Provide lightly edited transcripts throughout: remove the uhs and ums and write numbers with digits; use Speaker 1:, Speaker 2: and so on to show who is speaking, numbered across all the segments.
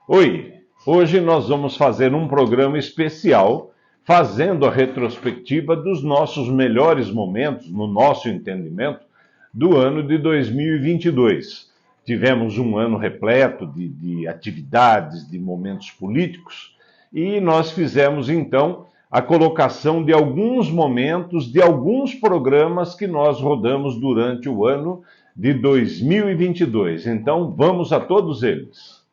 Speaker 1: Oi, hoje nós vamos fazer um programa especial fazendo a retrospectiva dos nossos melhores momentos, no nosso entendimento, do ano de 2022. Tivemos um ano repleto de atividades, de momentos políticos, e nós fizemos então a colocação de alguns momentos, de alguns programas que nós rodamos durante o ano de 2022. Então vamos a todos eles.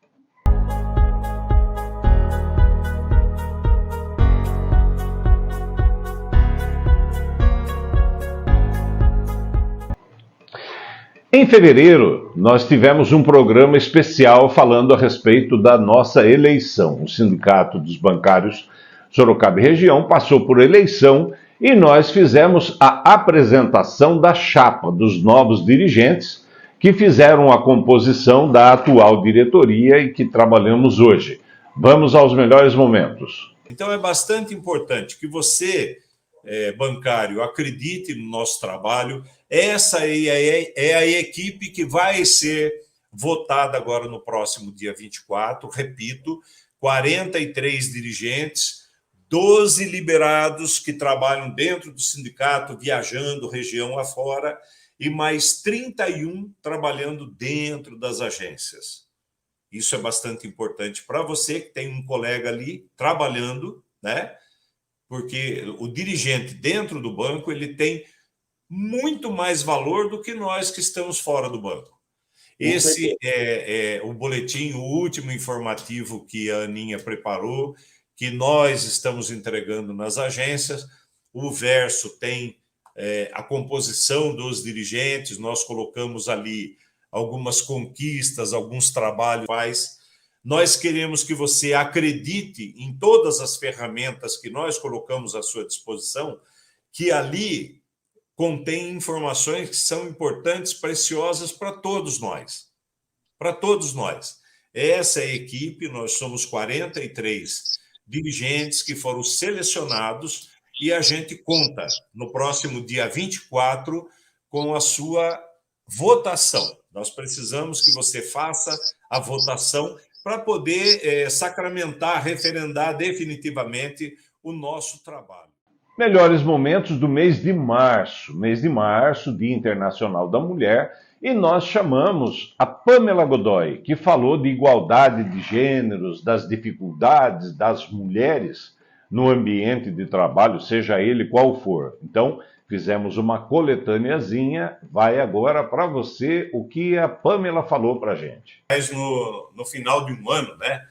Speaker 1: Em fevereiro, nós tivemos um programa especial falando a respeito da nossa eleição. O Sindicato dos Bancários Sorocaba e Região passou por eleição e nós fizemos a apresentação da chapa dos novos dirigentes que fizeram a composição da atual diretoria e que trabalhamos hoje. Vamos aos melhores momentos.
Speaker 2: Então é bastante importante que você, bancário, acredite no nosso trabalho. Essa é a equipe que vai ser votada agora no próximo dia 24. Repito, 43 dirigentes, 12 liberados que trabalham dentro do sindicato, viajando região afora, e mais 31 trabalhando dentro das agências. Isso é bastante importante para você que tem um colega ali trabalhando, né? Porque o dirigente dentro do banco ele tem muito mais valor do que nós que estamos fora do banco. Esse é o boletim, o último informativo que a Aninha preparou, que nós estamos entregando nas agências. O verso tem a composição dos dirigentes, nós colocamos ali algumas conquistas, alguns trabalhos. Nós queremos que você acredite em todas as ferramentas que nós colocamos à sua disposição, que ali contém informações que são importantes, preciosas para todos nós. Para todos nós. Essa é a equipe, nós somos 43 dirigentes que foram selecionados e a gente conta no próximo dia 24 com a sua votação. Nós precisamos que você faça a votação para poder sacramentar, referendar definitivamente o nosso trabalho.
Speaker 1: Melhores momentos do mês de março, Dia Internacional da Mulher, e nós chamamos a Pamela Godoy, que falou de igualdade de gêneros, das dificuldades das mulheres no ambiente de trabalho, seja ele qual for. Então, fizemos uma coletâneazinha, vai agora para você o que a Pamela falou para a gente.
Speaker 2: Mas no final de um ano, né?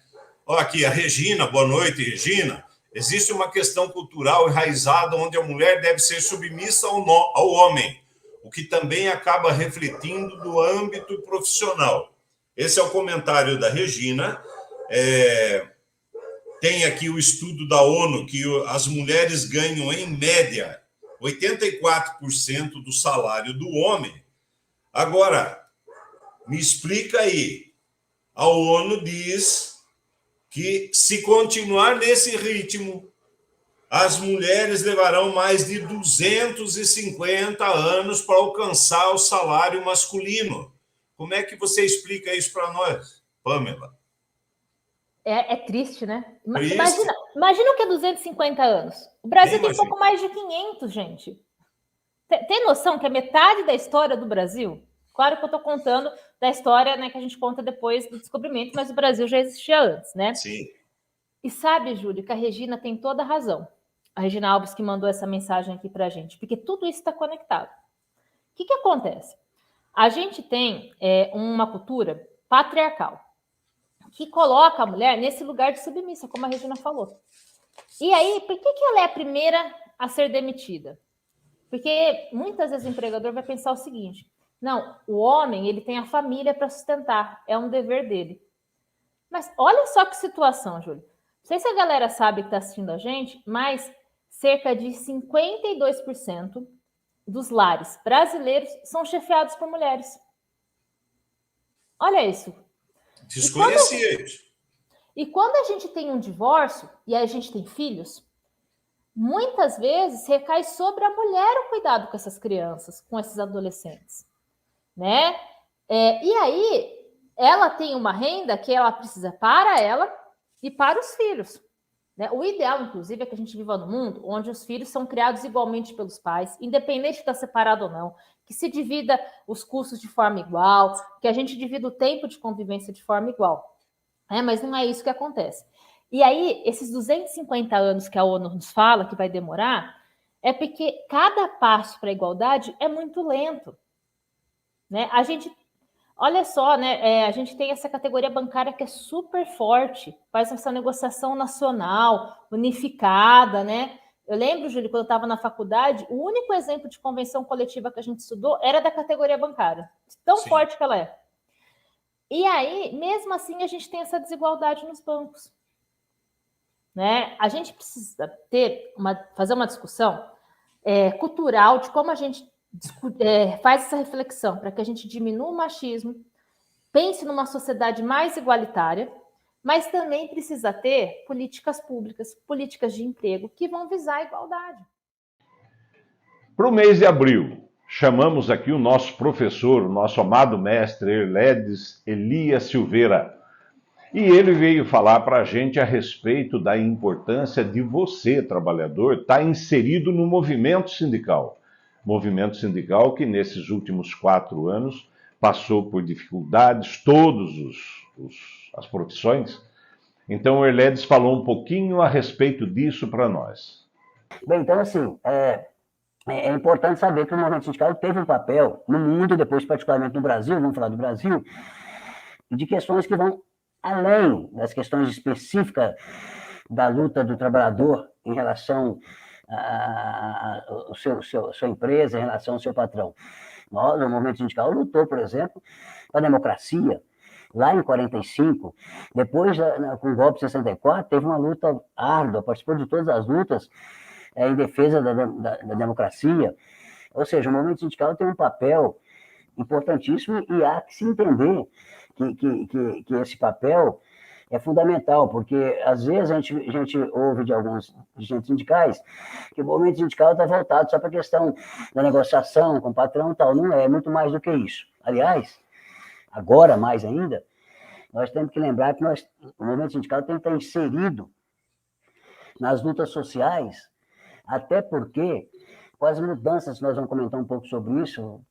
Speaker 2: Ó, aqui a Regina, boa noite, Regina. Existe uma questão cultural enraizada onde a mulher deve ser submissa ao homem, o que também acaba refletindo no âmbito profissional. Esse é o comentário da Regina. Tem aqui o estudo da ONU que as mulheres ganham, em média, 84% do salário do homem. Agora, me explica aí. A ONU diz que, se continuar nesse ritmo, as mulheres levarão mais de 250 anos para alcançar o salário masculino. Como é que você explica isso para nós, Pamela?
Speaker 3: É triste, né?
Speaker 2: Triste.
Speaker 3: Imagina o que é 250 anos. O Brasil tem pouco mais de 500, gente. Tem noção que é metade da história do Brasil? Claro que eu estou contando da história, né, que a gente conta depois do descobrimento, mas o Brasil já existia antes, né?
Speaker 2: Sim.
Speaker 3: E sabe, Júlio, que a Regina tem toda a razão. A Regina Alves que mandou essa mensagem aqui para a gente, porque tudo isso está conectado. O que acontece? A gente tem uma cultura patriarcal que coloca a mulher nesse lugar de submissa, como a Regina falou. E aí, por que ela é a primeira a ser demitida? Porque muitas vezes o empregador vai pensar o seguinte: não, o homem ele tem a família para sustentar, é um dever dele. Mas olha só que situação, Júlio. Não sei se a galera sabe que está assistindo a gente, mas cerca de 52% dos lares brasileiros são chefiados por mulheres. Olha isso.
Speaker 2: Desconhecia isso.
Speaker 3: E quando a gente tem um divórcio e a gente tem filhos, muitas vezes recai sobre a mulher o cuidado com essas crianças, com esses adolescentes, né? E aí ela tem uma renda que ela precisa para ela e para os filhos. Né? O ideal, inclusive, é que a gente viva num mundo onde os filhos são criados igualmente pelos pais, independente de estar separado ou não, que se divida os custos de forma igual, que a gente divida o tempo de convivência de forma igual. Mas não é isso que acontece. E aí, esses 250 anos que a ONU nos fala que vai demorar, é porque cada passo para a igualdade é muito lento. Né? A gente, olha só, né? A gente tem essa categoria bancária que é super forte, faz essa negociação nacional, unificada, né? Eu lembro, Júlio, quando eu estava na faculdade, o único exemplo de convenção coletiva que a gente estudou era da categoria bancária, tão
Speaker 2: Sim.
Speaker 3: forte que ela é. E aí, mesmo assim, a gente tem essa desigualdade nos bancos. Né? A gente precisa fazer uma discussão cultural de como a gente faz essa reflexão para que a gente diminua o machismo, pense numa sociedade mais igualitária, mas também precisa ter políticas públicas, políticas de emprego que vão visar a igualdade.
Speaker 1: Para o mês de abril, chamamos aqui o nosso professor, o nosso amado mestre Erledes Elias Silveira. E ele veio falar para a gente a respeito da importância de você, trabalhador, estar inserido no movimento sindical. Movimento sindical que, nesses últimos 4 anos, passou por dificuldades, todas as profissões. Então, o Erledes falou um pouquinho a respeito disso para nós.
Speaker 4: Bem, então, assim, é importante saber que o movimento sindical teve um papel no mundo, depois particularmente no Brasil, vamos falar do Brasil, de questões que vão além das questões específicas da luta do trabalhador em relação à sua empresa, em relação ao seu patrão. Nós, o movimento sindical, lutou, por exemplo, pela democracia. Lá em 45, depois, com o golpe de 64, teve uma luta árdua, participou de todas as lutas em defesa da democracia. Ou seja, o movimento sindical tem um papel importantíssimo e há que se entender que esse papel é fundamental, porque às vezes a gente ouve de alguns dirigentes sindicais que o movimento sindical está voltado só para a questão da negociação com o patrão e tal. Não é muito mais do que isso. Aliás, agora mais ainda, nós temos que lembrar que o movimento sindical tem que estar inserido nas lutas sociais, até porque, com as mudanças, nós vamos comentar um pouco sobre isso,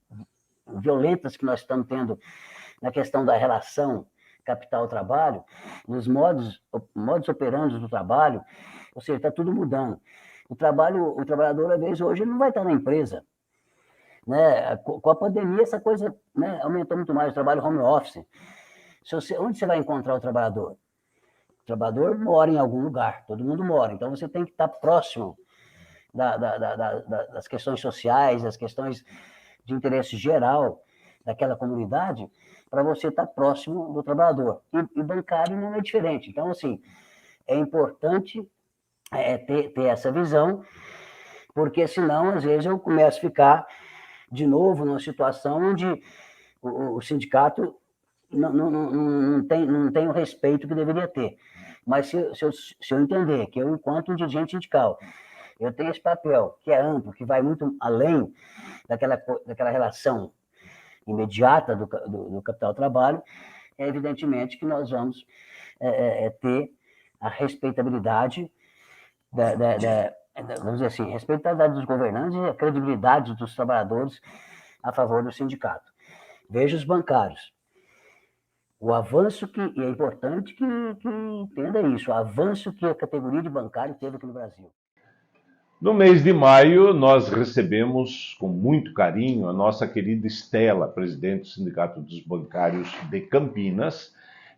Speaker 4: violentas que nós estamos tendo na questão da relação capital-trabalho, nos modos operantes do trabalho, ou seja, está tudo mudando. O trabalhador, às vezes, hoje não vai estar na empresa. Né? Com a pandemia, essa coisa, né, aumentou muito mais, o trabalho home office. Onde você vai encontrar o trabalhador? O trabalhador mora em algum lugar, todo mundo mora, então você tem que estar próximo das questões sociais, das questões de interesse geral daquela comunidade, para você estar próximo do trabalhador. E bancário não é diferente. Então, assim, é importante ter essa visão, porque senão, às vezes, eu começo a ficar de novo numa situação onde o sindicato não tem o respeito que deveria ter. Mas se eu entender que eu, enquanto um dirigente sindical, eu tenho esse papel, que é amplo, que vai muito além daquela relação imediata do capital-trabalho, evidentemente que nós vamos ter a respeitabilidade, vamos dizer assim, respeitabilidade dos governantes e a credibilidade dos trabalhadores a favor do sindicato. Veja os bancários. O avanço e é importante que entenda isso, o avanço que a categoria de bancário teve aqui no Brasil.
Speaker 1: No mês de maio, nós recebemos com muito carinho a nossa querida Estela, presidente do Sindicato dos Bancários de Campinas,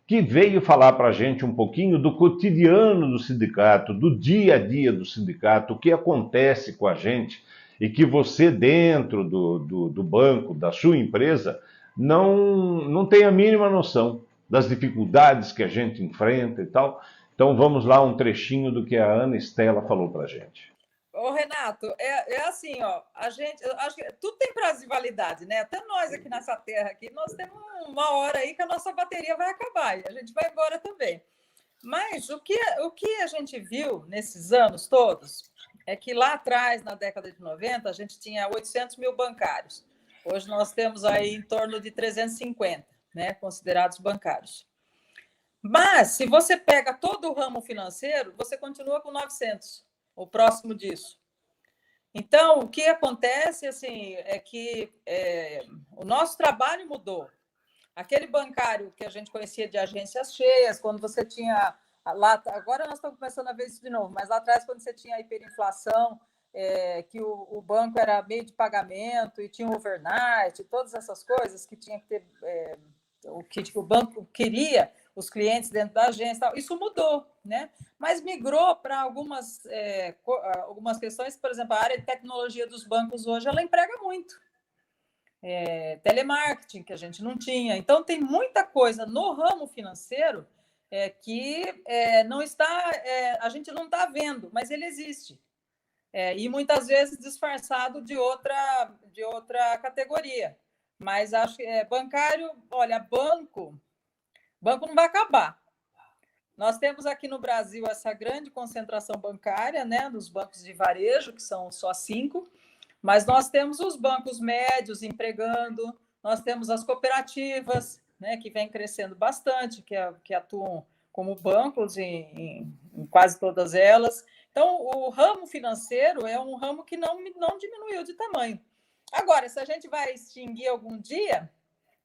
Speaker 1: que veio falar para a gente um pouquinho do cotidiano do sindicato, do dia a dia do sindicato, o que acontece com a gente e que você, dentro do banco, da sua empresa, não tem a mínima noção das dificuldades que a gente enfrenta e tal. Então vamos lá, um trechinho do que a Ana Estela falou para a gente.
Speaker 5: Ô, Renato, assim, ó, eu acho que tudo tem prazo de validade, né? Até nós aqui nessa terra aqui, nós temos uma hora aí que a nossa bateria vai acabar e a gente vai embora também. Mas o que a gente viu nesses anos todos é que lá atrás, na década de 90, a gente tinha 800 mil bancários. Hoje nós temos aí em torno de 350. né, considerados bancários. Mas, se você pega todo o ramo financeiro, você continua com 900, ou próximo disso. Então, o que acontece assim, é que o nosso trabalho mudou. Aquele bancário que a gente conhecia de agências cheias, quando você tinha... Lá, agora nós estamos começando a ver isso de novo, mas lá atrás, quando você tinha a hiperinflação, que o banco era meio de pagamento e tinha overnight, todas essas coisas que tinha que ter... o que o banco queria, os clientes dentro da agência, tal. Isso mudou, né? Mas migrou para algumas questões, por exemplo, a área de tecnologia dos bancos hoje, ela emprega muito. Telemarketing, que a gente não tinha. Então, tem muita coisa no ramo financeiro que não está, a gente não está vendo, mas ele existe. E muitas vezes disfarçado de outra categoria. Mas acho que bancário, olha, banco não vai acabar. Nós temos aqui no Brasil essa grande concentração bancária, né, nos bancos de varejo, que são só 5, mas nós temos os bancos médios empregando, nós temos as cooperativas, né, que vêm crescendo bastante, que atuam como bancos em quase todas elas. Então, o ramo financeiro é um ramo que não diminuiu de tamanho. Agora, se a gente vai extinguir algum dia,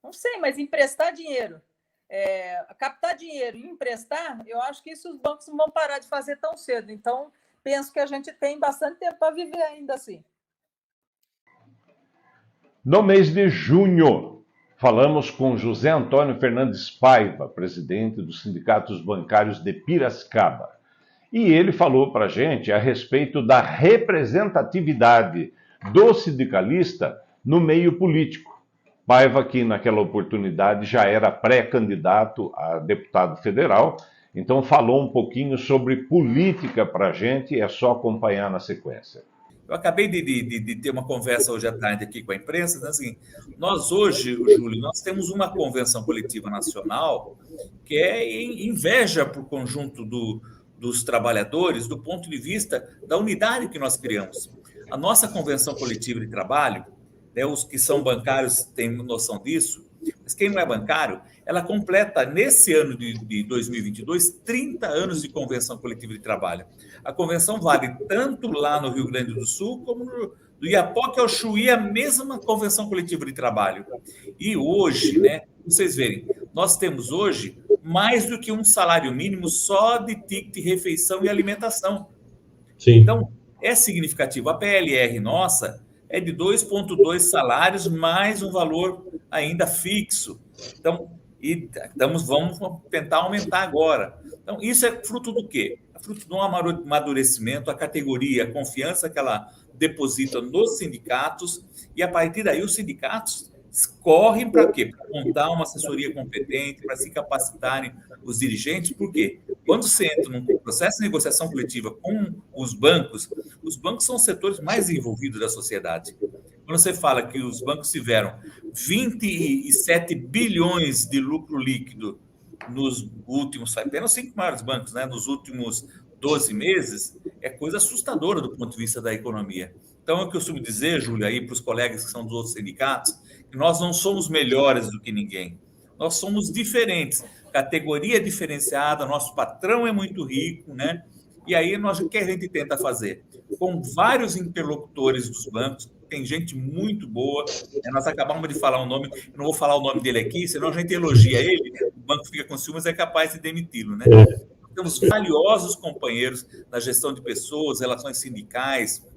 Speaker 5: não sei, mas emprestar dinheiro, captar dinheiro e emprestar, eu acho que isso os bancos não vão parar de fazer tão cedo. Então, penso que a gente tem bastante tempo para viver ainda assim.
Speaker 1: No mês de junho, falamos com José Antônio Fernandes Paiva, presidente dos Sindicatos Bancários de Piracicaba. E ele falou para a gente a respeito da representatividade do sindicalista no meio político. Paiva, que naquela oportunidade já era pré-candidato a deputado federal, então falou um pouquinho sobre política para a gente, é só acompanhar na sequência.
Speaker 6: Eu acabei de ter uma conversa hoje à tarde aqui com a imprensa, então, assim, nós hoje, Júlio, nós temos uma convenção coletiva nacional que inveja para o conjunto dos trabalhadores do ponto de vista da unidade que nós criamos. A nossa convenção coletiva de trabalho, os que são bancários têm noção disso, mas quem não é bancário, ela completa, nesse ano de 2022, 30 anos de convenção coletiva de trabalho. A convenção vale tanto lá no Rio Grande do Sul, como do Iapoque ao Chuí, a mesma convenção coletiva de trabalho. E hoje, né, vocês verem, nós temos hoje mais do que um salário mínimo só de ticket, refeição e alimentação. Sim. Então, é significativo. A PLR nossa é de 2,2 salários mais um valor ainda fixo. Então, vamos tentar aumentar agora. Então, isso é fruto do quê? É fruto de um amadurecimento, a categoria, a confiança que ela deposita nos sindicatos, e a partir daí os sindicatos correm para quê? Para montar uma assessoria competente, para se capacitarem os dirigentes. Por quê? Quando você entra num processo de negociação coletiva com os bancos são os setores mais envolvidos da sociedade. Quando você fala que os bancos tiveram 27 bilhões de lucro líquido nos últimos, apenas 5 maiores bancos, né, nos últimos 12 meses, é coisa assustadora do ponto de vista da economia. Então, eu costumo dizer, Júlia, aí para os colegas que são dos outros sindicatos, que nós não somos melhores do que ninguém. Nós somos diferentes, categoria diferenciada, nosso patrão é muito rico, né? E aí, o que a gente tenta fazer? Com vários interlocutores dos bancos, tem gente muito boa, nós acabamos de falar um nome, eu não vou falar o nome dele aqui, senão a gente elogia ele, o banco fica com ciúmes, é capaz de demiti-lo, né? Temos valiosos companheiros na gestão de pessoas, relações sindicais,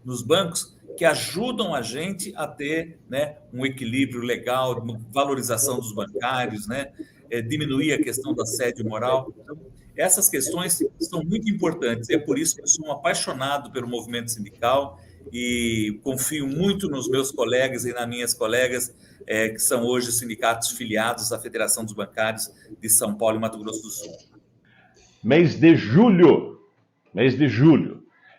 Speaker 6: nos bancos, que ajudam a gente a ter, né, um equilíbrio legal, uma valorização dos bancários, né, diminuir a questão do assédio moral. Então, essas questões são muito importantes. É por isso que eu sou um apaixonado pelo movimento sindical e confio muito nos meus colegas e nas minhas colegas, que são hoje os sindicatos filiados à Federação dos Bancários de São Paulo e Mato Grosso do Sul.
Speaker 1: Mês de julho.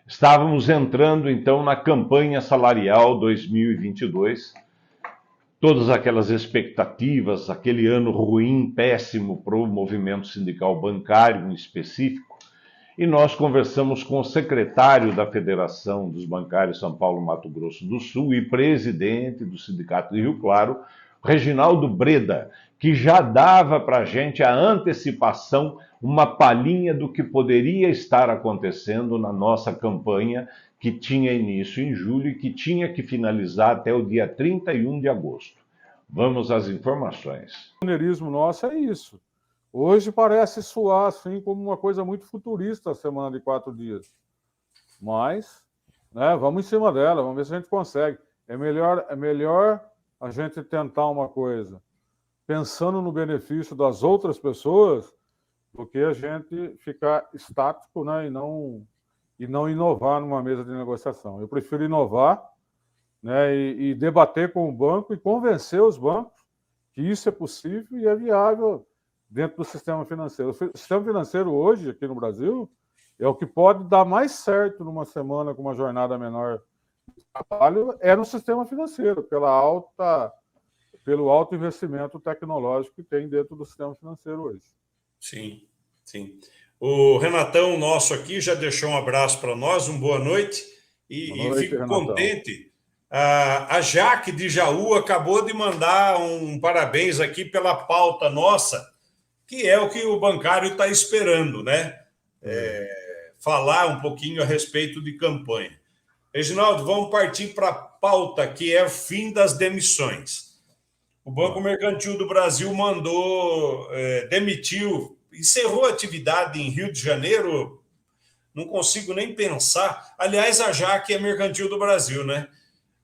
Speaker 1: Estávamos entrando, então, na campanha salarial 2022. Todas aquelas expectativas, aquele ano ruim, péssimo para o movimento sindical bancário em específico. E nós conversamos com o secretário da Federação dos Bancários São Paulo Mato Grosso do Sul e presidente do Sindicato de Rio Claro, Reginaldo Breda, que já dava para a gente a antecipação, uma palhinha do que poderia estar acontecendo na nossa campanha, que tinha início em julho e que tinha que finalizar até o dia 31 de agosto. Vamos às informações.
Speaker 7: O pioneirismo nosso é isso. Hoje parece soar assim como uma coisa muito futurista a semana de 4 dias. Mas, né, vamos em cima dela, vamos ver se a gente consegue. É melhor a gente tentar uma coisa pensando no benefício das outras pessoas do que a gente ficar estático, né, e não inovar numa mesa de negociação. Eu prefiro inovar, né, e debater com o banco e convencer os bancos que isso é possível e é viável dentro do sistema financeiro. O sistema financeiro hoje, aqui no Brasil, é o que pode dar mais certo numa semana com uma jornada menor de trabalho, é no sistema financeiro, pelo alto investimento tecnológico que tem dentro do sistema financeiro hoje.
Speaker 2: Sim, sim. O Renatão nosso aqui já deixou um abraço para nós, boa noite. E fico Renatão. Contente. A Jaque de Jaú acabou de mandar um parabéns aqui pela pauta nossa, que é o que o bancário está esperando, né? Falar um pouquinho a respeito de campanha. Reginaldo, vamos partir para a pauta, que é o fim das demissões. O Banco Mercantil do Brasil demitiu, encerrou a atividade em Rio de Janeiro, não consigo nem pensar. Aliás, a Jaque é Mercantil do Brasil, né?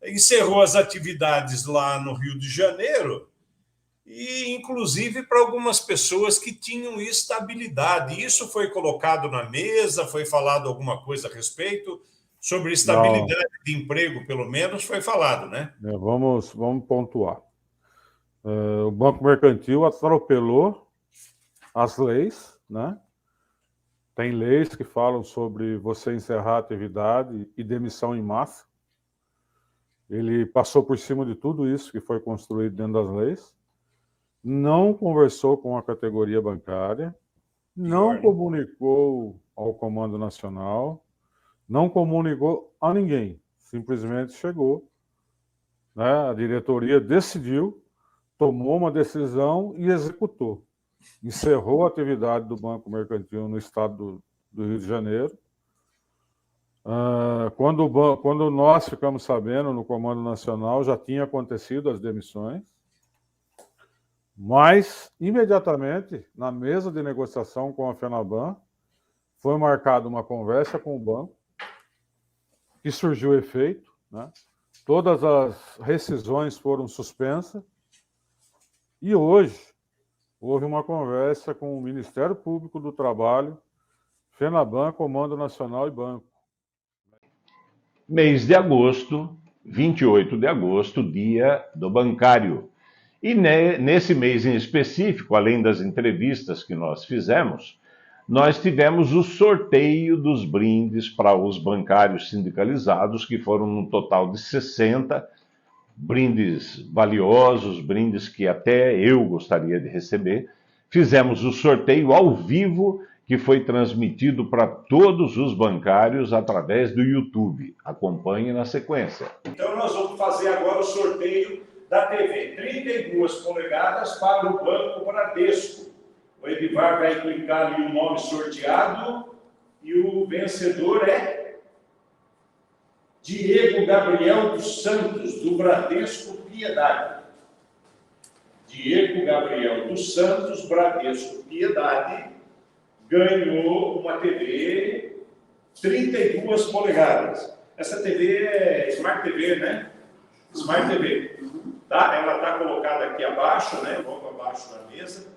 Speaker 2: Encerrou as atividades lá no Rio de Janeiro e, inclusive, para algumas pessoas que tinham estabilidade. Isso foi colocado na mesa, foi falado alguma coisa a respeito sobre estabilidade de emprego, pelo menos, foi falado, né?
Speaker 7: Vamos pontuar. O Banco Mercantil atropelou as leis, né? Tem leis que falam sobre você encerrar a atividade e demissão em massa. Ele passou por cima de tudo isso que foi construído dentro das leis, não conversou com a categoria bancária, não comunicou ao Comando Nacional, não comunicou a ninguém, simplesmente chegou, né? A diretoria decidiu, tomou uma decisão e executou. Encerrou a atividade do Banco Mercantil no estado do Rio de Janeiro. Quando nós ficamos sabendo no Comando Nacional, já tinha acontecido as demissões, mas, imediatamente, na mesa de negociação com a FENABAN, foi marcada uma conversa com o banco, que surgiu efeito, né? Todas as rescisões foram suspensas, e hoje houve uma conversa com o Ministério Público do Trabalho, FENABAN, Comando Nacional e Banco.
Speaker 1: Mês de agosto, 28 de agosto, dia do bancário. E nesse mês em específico, além das entrevistas que nós fizemos, nós tivemos o sorteio dos brindes para os bancários sindicalizados, que foram um total de 60 brindes valiosos, brindes que até eu gostaria de receber. Fizemos o sorteio ao vivo, que foi transmitido para todos os bancários através do YouTube. Acompanhe na sequência.
Speaker 2: Então nós vamos fazer agora o sorteio da TV 32 polegadas para o Banco Bradesco. O Edivar vai clicar ali o nome sorteado e o vencedor é Diego Gabriel dos Santos, do Bradesco Piedade. Diego Gabriel dos Santos, Bradesco Piedade, ganhou uma TV 32 polegadas. Essa TV é Smart TV, né? Smart TV. Tá? Ela está colocada aqui abaixo, né? Logo abaixo da mesa.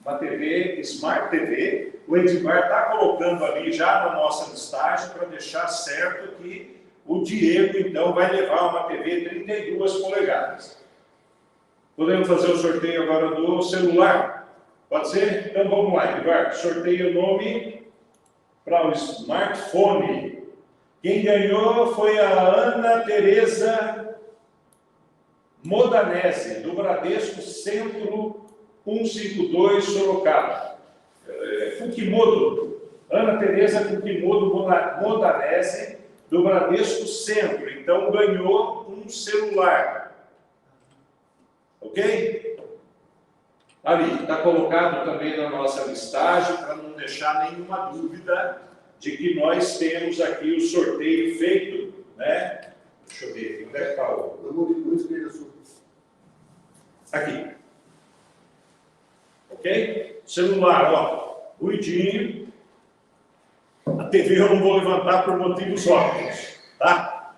Speaker 2: Uma TV Smart TV. O Edmar está colocando ali já na nossa listagem para deixar certo que o Diego, então, vai levar uma TV 32 polegadas. Podemos fazer o sorteio agora do celular? Pode ser? Então vamos lá, Edmar. Sorteia o nome para o smartphone. Quem ganhou foi a Ana Tereza Modanese, do Bradesco Centro 152 Sorocaba. Fukimodo. Ana Tereza Fukimodo Modanese, do Bradesco Centro. Então ganhou um celular. Ok? Ali, está colocado também na nossa listagem, para não deixar nenhuma dúvida de que nós temos aqui o sorteio feito, né? Deixa eu ver, onde é que está o... Aqui. Ok? Celular, ó, ruidinho. A TV eu não vou levantar por motivos óbvios, tá?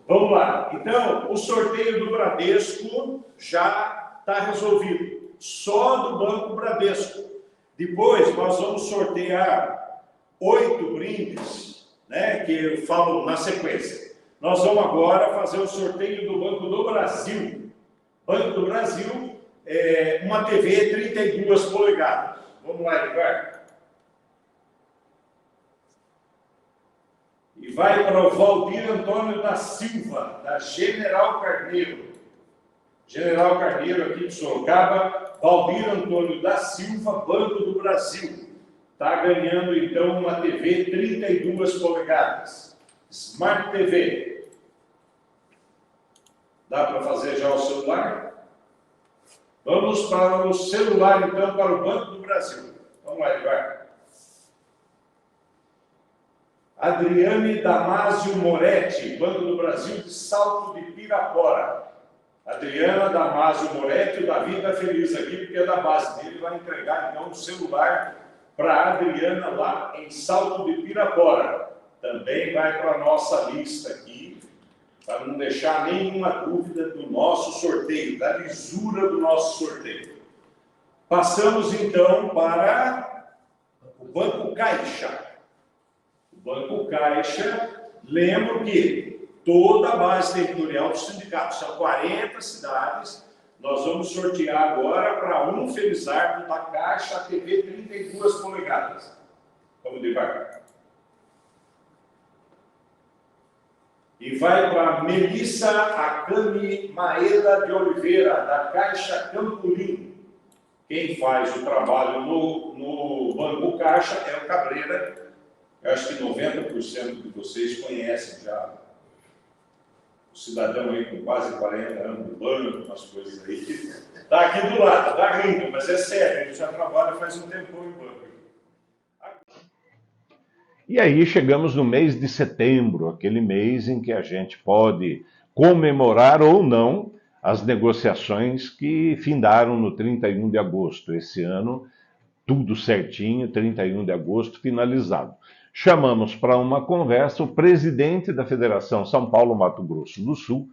Speaker 2: Vamos lá. Então, o sorteio do Bradesco já está resolvido. Só do Banco Bradesco. Depois, nós vamos sortear 8 brindes, né, que eu falo na sequência. Nós vamos agora fazer o sorteio do Banco do Brasil. Banco do Brasil, uma TV 32 polegadas. Vamos lá, Edgar. E vai para o Valdir Antônio da Silva, da General Carneiro. General Carneiro, aqui de Sorocaba. Valdir Antônio da Silva, Banco do Brasil. Está ganhando, então, uma TV 32 polegadas. Smart TV. Dá para fazer já o celular? Vamos para o celular, então, para o Banco do Brasil. Vamos lá, Eduardo. Adriane Damásio Moretti, Banco do Brasil de Salto de Pirapora. Adriana Damásio Moretti, o Davi está feliz aqui, porque é da base dele, vai entregar, então, um celular para a Adriana lá em Salto de Pirapora. Também vai para a nossa lista aqui, para não deixar nenhuma dúvida do nosso sorteio, da lisura do nosso sorteio. Passamos, então, para o Banco Caixa. O Banco Caixa, lembro que toda a base territorial do sindicato, são 40 cidades, nós vamos sortear agora para um felizardo da Caixa a TV 32 polegadas. Vamos devagar. E vai para Melissa Akami Maeda de Oliveira, da Caixa Campolim. Quem faz o trabalho no Banco Caixa é o Cabreira. Eu acho que 90% de vocês conhecem já. O cidadão aí com quase 40 anos no banco, umas coisas aí. Está aqui do lado, está rindo, mas é sério, ele já trabalha faz um tempão em banco.
Speaker 1: E aí chegamos no mês de setembro, aquele mês em que a gente pode comemorar ou não as negociações que findaram no 31 de agosto. Esse ano, tudo certinho, 31 de agosto, finalizado. Chamamos para uma conversa o presidente da Federação São Paulo-Mato Grosso do Sul,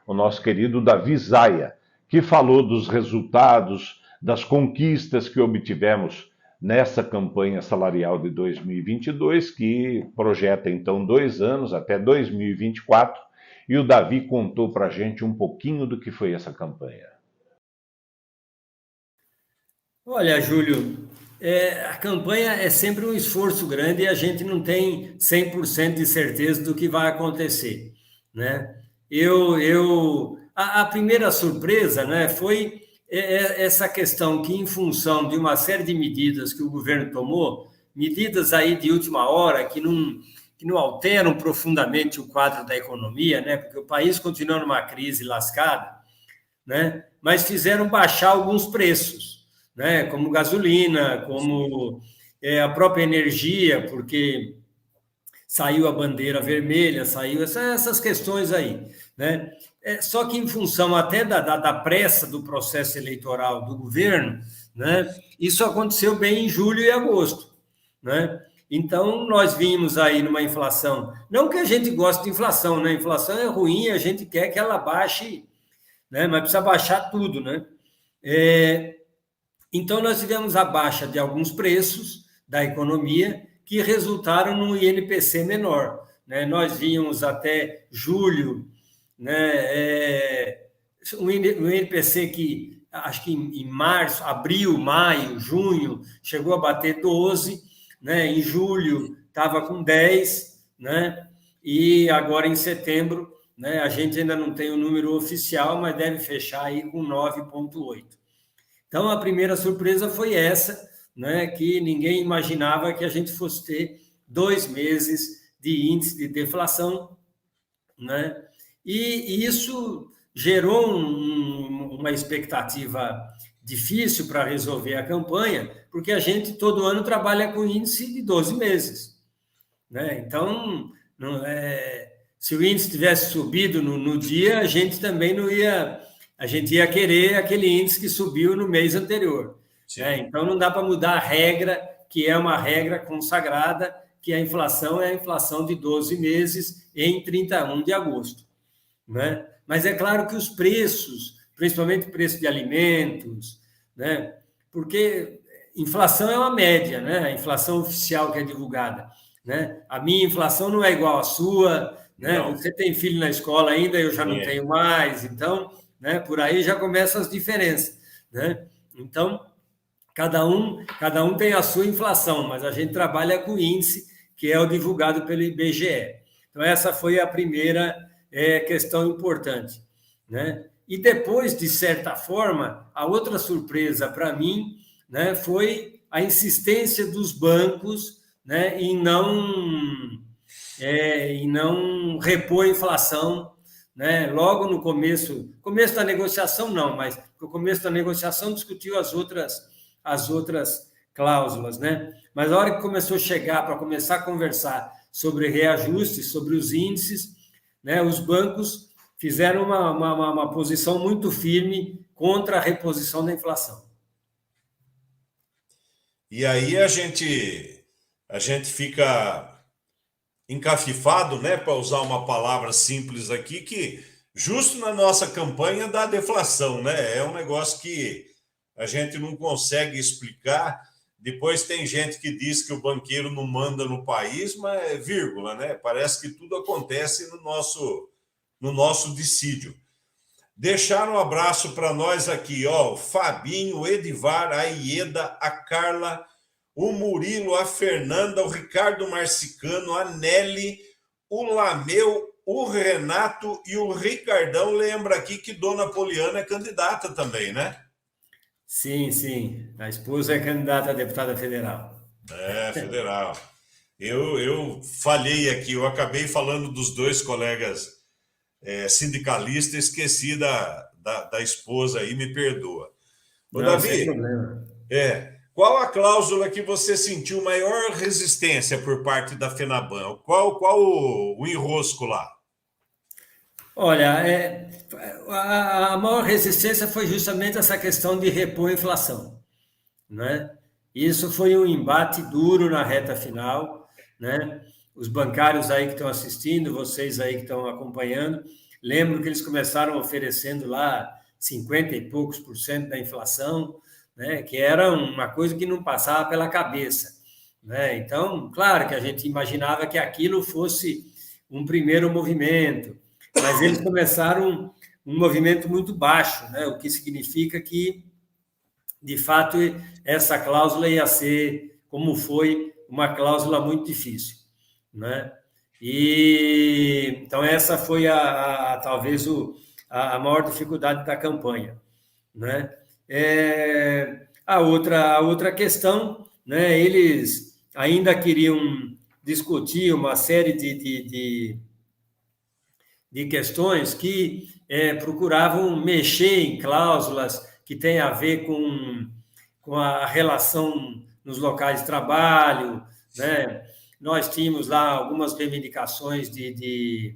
Speaker 1: o nosso querido Davi Zaia, que falou dos resultados, das conquistas que obtivemos nessa campanha salarial de 2022, que projeta então 2 anos, até 2024, e o Davi contou para a gente um pouquinho do que foi essa campanha.
Speaker 8: Olha, Júlio, a campanha é sempre um esforço grande e a gente não tem 100% de certeza do que vai acontecer, né? A primeira surpresa, né, foi essa questão que, em função de uma série de medidas que o governo tomou, medidas aí de última hora, que não alteram profundamente o quadro da economia, né, porque o país continua numa crise lascada, né, mas fizeram baixar alguns preços, né, como gasolina, como a própria energia, porque saiu a bandeira vermelha, saiu essas questões aí, né? Só que em função até da pressa do processo eleitoral do governo, né, isso aconteceu bem em julho e agosto, né? Então, nós vimos aí numa inflação, não que a gente goste de inflação, né? Inflação é ruim, a gente quer que ela baixe, né? Mas precisa baixar tudo, né? Então, nós tivemos a baixa de alguns preços da economia que resultaram num INPC menor, né? Nós vimos até julho, né, um INPC que acho que em março, abril, maio, junho chegou a bater 12, né? Em julho estava com 10, né? E agora em setembro, né, a gente ainda não tem o número oficial, mas deve fechar aí com 9,8. Então a primeira surpresa foi essa, né, que ninguém imaginava que a gente fosse ter 2 meses de índice de deflação, né? E isso gerou uma expectativa difícil para resolver a campanha, porque a gente todo ano trabalha com índice de 12 meses. Né? Então, se o índice tivesse subido no dia, a gente também não ia... A gente ia querer aquele índice que subiu no mês anterior. Né? Então, não dá para mudar a regra, que é uma regra consagrada, que a inflação é a inflação de 12 meses em 31 de agosto. Né? Mas é claro que os preços, principalmente o preço de alimentos, né? Porque inflação é uma média, né? A inflação oficial que é divulgada. Né? A minha inflação não é igual à sua, né? Você tem filho na escola ainda, eu já não tenho mais, então, né? Por aí já começam as diferenças. Né? Então, cada um tem a sua inflação, mas a gente trabalha com o índice, que é o divulgado pelo IBGE. Então, essa foi a primeira questão importante. Né? E depois, de certa forma, a outra surpresa para mim, né, foi a insistência dos bancos, né, em não repor a inflação, né, logo no começo da negociação não, mas no começo da negociação discutiu as outras cláusulas, né? Mas a hora que começou a chegar para começar a conversar sobre reajustes, sobre os índices, né, os bancos fizeram uma posição muito firme contra a reposição da inflação.
Speaker 2: E aí a gente fica encafifado, né, para usar uma palavra simples aqui, que justo na nossa campanha da deflação, né? É um negócio que a gente não consegue explicar. Depois tem gente que diz que o banqueiro não manda no país, mas é vírgula, né? Parece que tudo acontece no nosso dissídio. Deixaram um abraço para nós aqui, ó, o Fabinho, o Edivar, a Ieda, a Carla, o Murilo, a Fernanda, o Ricardo Marcicano, a Nelly, o Lameu, o Renato e o Ricardão. Lembra aqui que Dona Poliana é candidata também, né?
Speaker 8: Sim, sim. A esposa é candidata a deputada federal.
Speaker 2: É, federal. Eu falhei aqui, eu acabei falando dos dois colegas sindicalistas, esqueci da esposa aí, me perdoa. Ô,
Speaker 8: não,
Speaker 2: Davi,
Speaker 8: sem problema.
Speaker 2: Qual a cláusula que você sentiu maior resistência por parte da FENABAN? Qual o enrosco lá?
Speaker 8: Olha, a maior resistência foi justamente essa questão de repor a inflação, né? Isso foi um embate duro na reta final, né? Os bancários aí que estão assistindo, vocês aí que estão acompanhando, lembro que eles começaram oferecendo lá 50 e poucos % da inflação, né? Que era uma coisa que não passava pela cabeça, né? Então, claro que a gente imaginava que aquilo fosse um primeiro movimento, mas eles começaram um movimento muito baixo, né? O que significa que, de fato, essa cláusula ia ser, como foi, uma cláusula muito difícil, né? E então essa foi talvez a maior dificuldade da campanha, né? A outra questão, né? Eles ainda queriam discutir uma série de questões que procuravam mexer em cláusulas que têm a ver com a relação nos locais de trabalho, né? Nós tínhamos lá algumas reivindicações de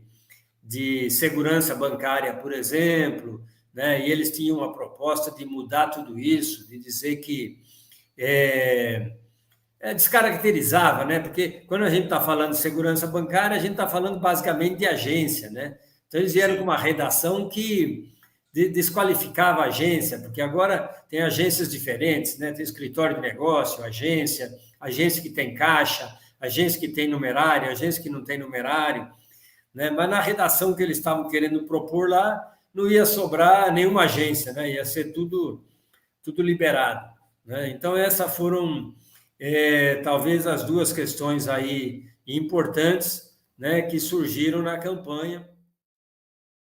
Speaker 8: segurança bancária, por exemplo, né? E eles tinham uma proposta de mudar tudo isso, de dizer que descaracterizava, né? Porque quando a gente está falando de segurança bancária, a gente está falando basicamente de agência, né? Então, eles vieram com uma redação que desqualificava a agência, porque agora tem agências diferentes, né? Tem escritório de negócio, agência que tem caixa, agência que tem numerário, agência que não tem numerário, né? Mas na redação que eles estavam querendo propor lá, não ia sobrar nenhuma agência, né? Ia ser tudo liberado, né? Então, essas foram talvez as duas questões aí importantes, né, que surgiram na campanha.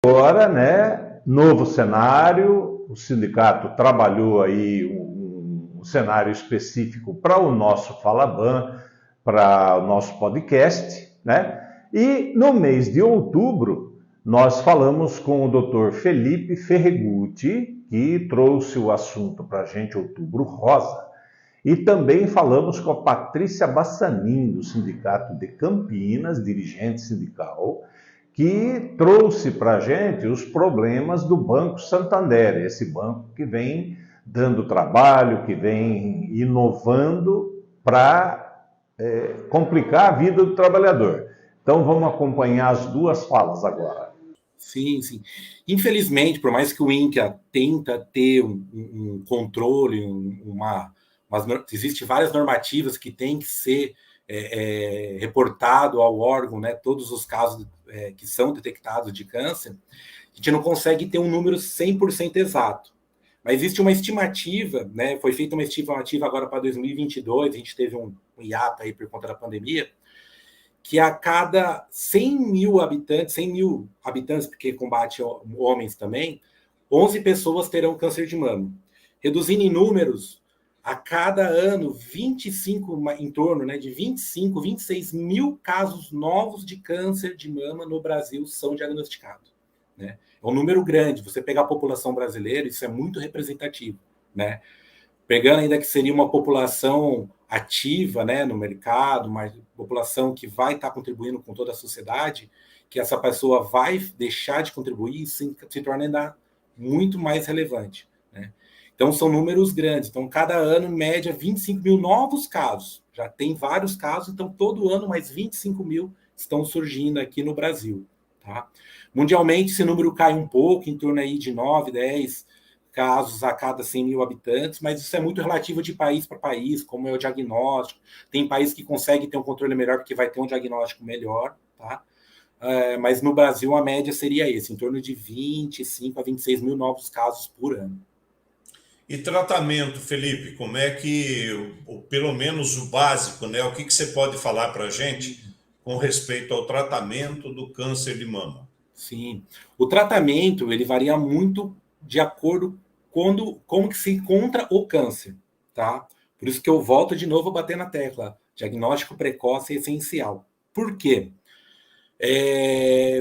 Speaker 1: Agora, né, novo cenário, o sindicato trabalhou aí um cenário específico para o nosso FalaBan, para o nosso podcast, né? E no mês de outubro, nós falamos com o Dr. Felipe Ferregutti, que trouxe o assunto para a gente, Outubro Rosa. E também falamos com a Patrícia Bassanin, do Sindicato de Campinas, dirigente sindical, que trouxe para a gente os problemas do Banco Santander, esse banco que vem dando trabalho, que vem inovando para complicar a vida do trabalhador. Então vamos acompanhar as duas falas agora.
Speaker 9: Sim, sim. Infelizmente, por mais que o INCRA tenta ter um controle, existem várias normativas que têm que ser reportado ao órgão, né, todos os casos que são detectados de câncer, a gente não consegue ter um número 100% exato. Mas existe uma estimativa, né, foi feita uma estimativa agora para 2022, a gente teve um hiato aí por conta da pandemia, que a cada 100 mil habitantes, porque combate homens também, 11 pessoas terão câncer de mama. Reduzindo em números, a cada ano, em torno, né, de 25, 26 mil casos novos de câncer de mama no Brasil são diagnosticados. Né? É um número grande. Você pegar a população brasileira, isso é muito representativo. Né? Pegando ainda que seria uma população ativa, né, no mercado, uma população que vai estar contribuindo com toda a sociedade, que essa pessoa vai deixar de contribuir e se torna ainda muito mais relevante. Né? Então, são números grandes. Então, cada ano, em média, 25 mil novos casos. Já tem vários casos, então, todo ano, mais 25 mil estão surgindo aqui no Brasil. Tá? Mundialmente, esse número cai um pouco, em torno aí de 9, 10 casos a cada 100 mil habitantes, mas isso é muito relativo de país para país, como é o diagnóstico. Tem país que consegue ter um controle melhor porque vai ter um diagnóstico melhor, tá? Mas no Brasil a média seria esse, em torno de 25 a 26 mil novos casos por ano.
Speaker 2: E tratamento, Felipe, como é que, pelo menos o básico, né? O que você pode falar para a gente com respeito ao tratamento do câncer de mama?
Speaker 9: Sim, o tratamento ele varia muito de acordo com como que se encontra o câncer, tá? Por isso que eu volto de novo a bater na tecla, diagnóstico precoce é essencial. Por quê?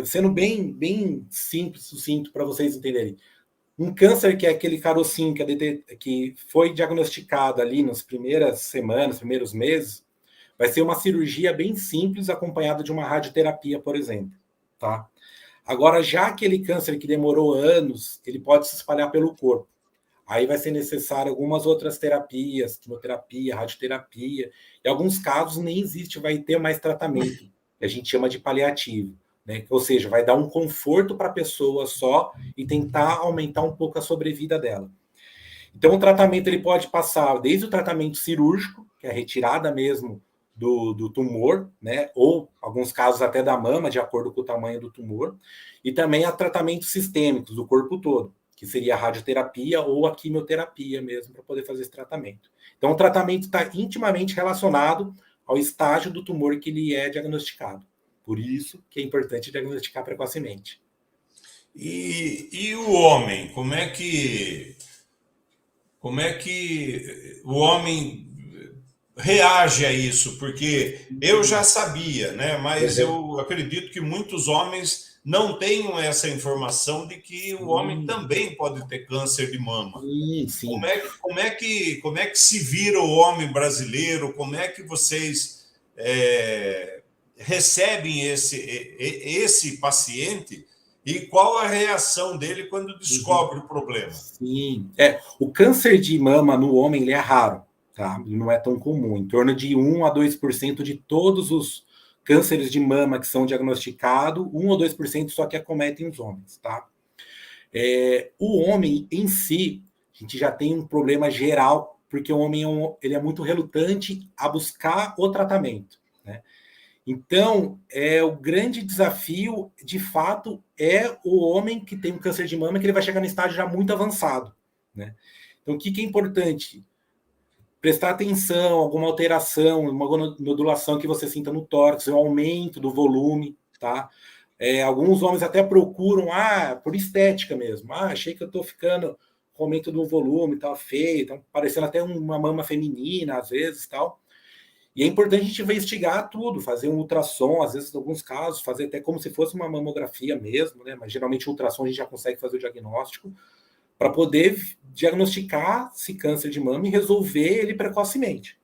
Speaker 9: Sendo bem simples, sucinto para vocês entenderem. Um câncer que é aquele carocinho que foi diagnosticado ali nas primeiras semanas, primeiros meses, vai ser uma cirurgia bem simples acompanhada de uma radioterapia, por exemplo, tá? Agora, já aquele câncer que demorou anos, ele pode se espalhar pelo corpo. Aí vai ser necessário algumas outras terapias, quimioterapia, radioterapia. Em alguns casos, nem existe, vai ter mais tratamento, que a gente chama de paliativo. Né? Ou seja, vai dar um conforto para a pessoa só e tentar aumentar um pouco a sobrevida dela. Então, o tratamento ele pode passar desde o tratamento cirúrgico, que é a retirada mesmo do tumor, né? Ou alguns casos até da mama, de acordo com o tamanho do tumor, e também a tratamentos sistêmicos do corpo todo, que seria a radioterapia ou a quimioterapia mesmo, para poder fazer esse tratamento. Então, o tratamento está intimamente relacionado ao estágio do tumor que ele é diagnosticado. Por isso que é importante diagnosticar precocemente.
Speaker 2: E o homem, como é que o homem reage a isso? Porque eu já sabia, né? Mas eu acredito que muitos homens não tenham essa informação de que o homem também pode ter câncer de mama.
Speaker 9: Sim.
Speaker 2: Como é que se vira o homem brasileiro? Como é que vocês recebem esse paciente e qual a reação dele quando descobre o problema?
Speaker 9: Sim, o câncer de mama no homem ele é raro, tá? Não é tão comum, em torno de 1 a 2% de todos os cânceres de mama que são diagnosticados, 1 ou 2% só que acometem os homens, tá? O homem em si, a gente já tem um problema geral, porque o homem ele é muito relutante a buscar o tratamento, né? Então, o grande desafio, de fato, é o homem que tem um câncer de mama, que ele vai chegar no estágio já muito avançado, né? Então, o que é importante? Prestar atenção, alguma alteração, uma nodulação que você sinta no tórax, um aumento do volume, tá? Alguns homens até procuram, por estética mesmo. Achei que eu estou ficando com aumento do volume, tá feio, tá parecendo até uma mama feminina, às vezes, tal. E é importante a gente investigar tudo, fazer um ultrassom, às vezes, em alguns casos, fazer até como se fosse uma mamografia mesmo, né? Mas geralmente o ultrassom a gente já consegue fazer o diagnóstico, para poder diagnosticar esse câncer de mama e resolver ele precocemente.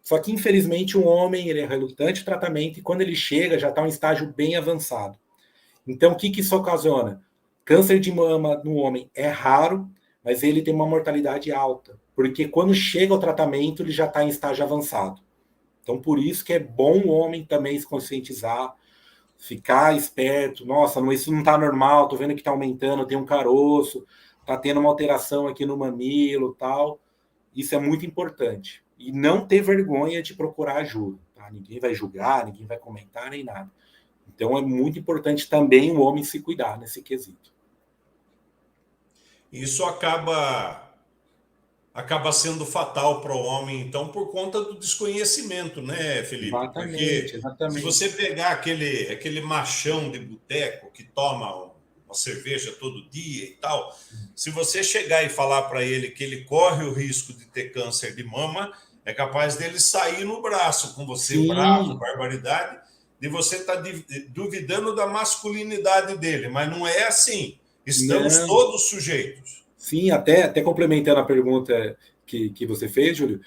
Speaker 9: Só que, infelizmente, o homem ele é relutante ao tratamento e quando ele chega, já está em um estágio bem avançado. Então, o que isso ocasiona? Câncer de mama no homem é raro, mas ele tem uma mortalidade alta, porque quando chega ao tratamento, ele já está em estágio avançado. Então, por isso que é bom o homem também se conscientizar, ficar esperto. Nossa, isso não está normal, estou vendo que está aumentando, tem um caroço, está tendo uma alteração aqui no mamilo, tal. Isso é muito importante. E não ter vergonha de procurar ajuda. Tá? Ninguém vai julgar, ninguém vai comentar, nem nada. Então, é muito importante também o homem se cuidar nesse quesito.
Speaker 2: Isso acaba sendo fatal para o homem, então, por conta do desconhecimento, né, Felipe? Porque se você pegar aquele machão de boteco que toma uma cerveja todo dia e tal, se você chegar e falar para ele que ele corre o risco de ter câncer de mama, é capaz dele sair no braço com você,
Speaker 9: Sim.
Speaker 2: bravo, barbaridade, de você estar duvidando da masculinidade dele, mas não é assim. Estamos todos sujeitos.
Speaker 9: Sim, até complementando a pergunta que você fez, Júlio,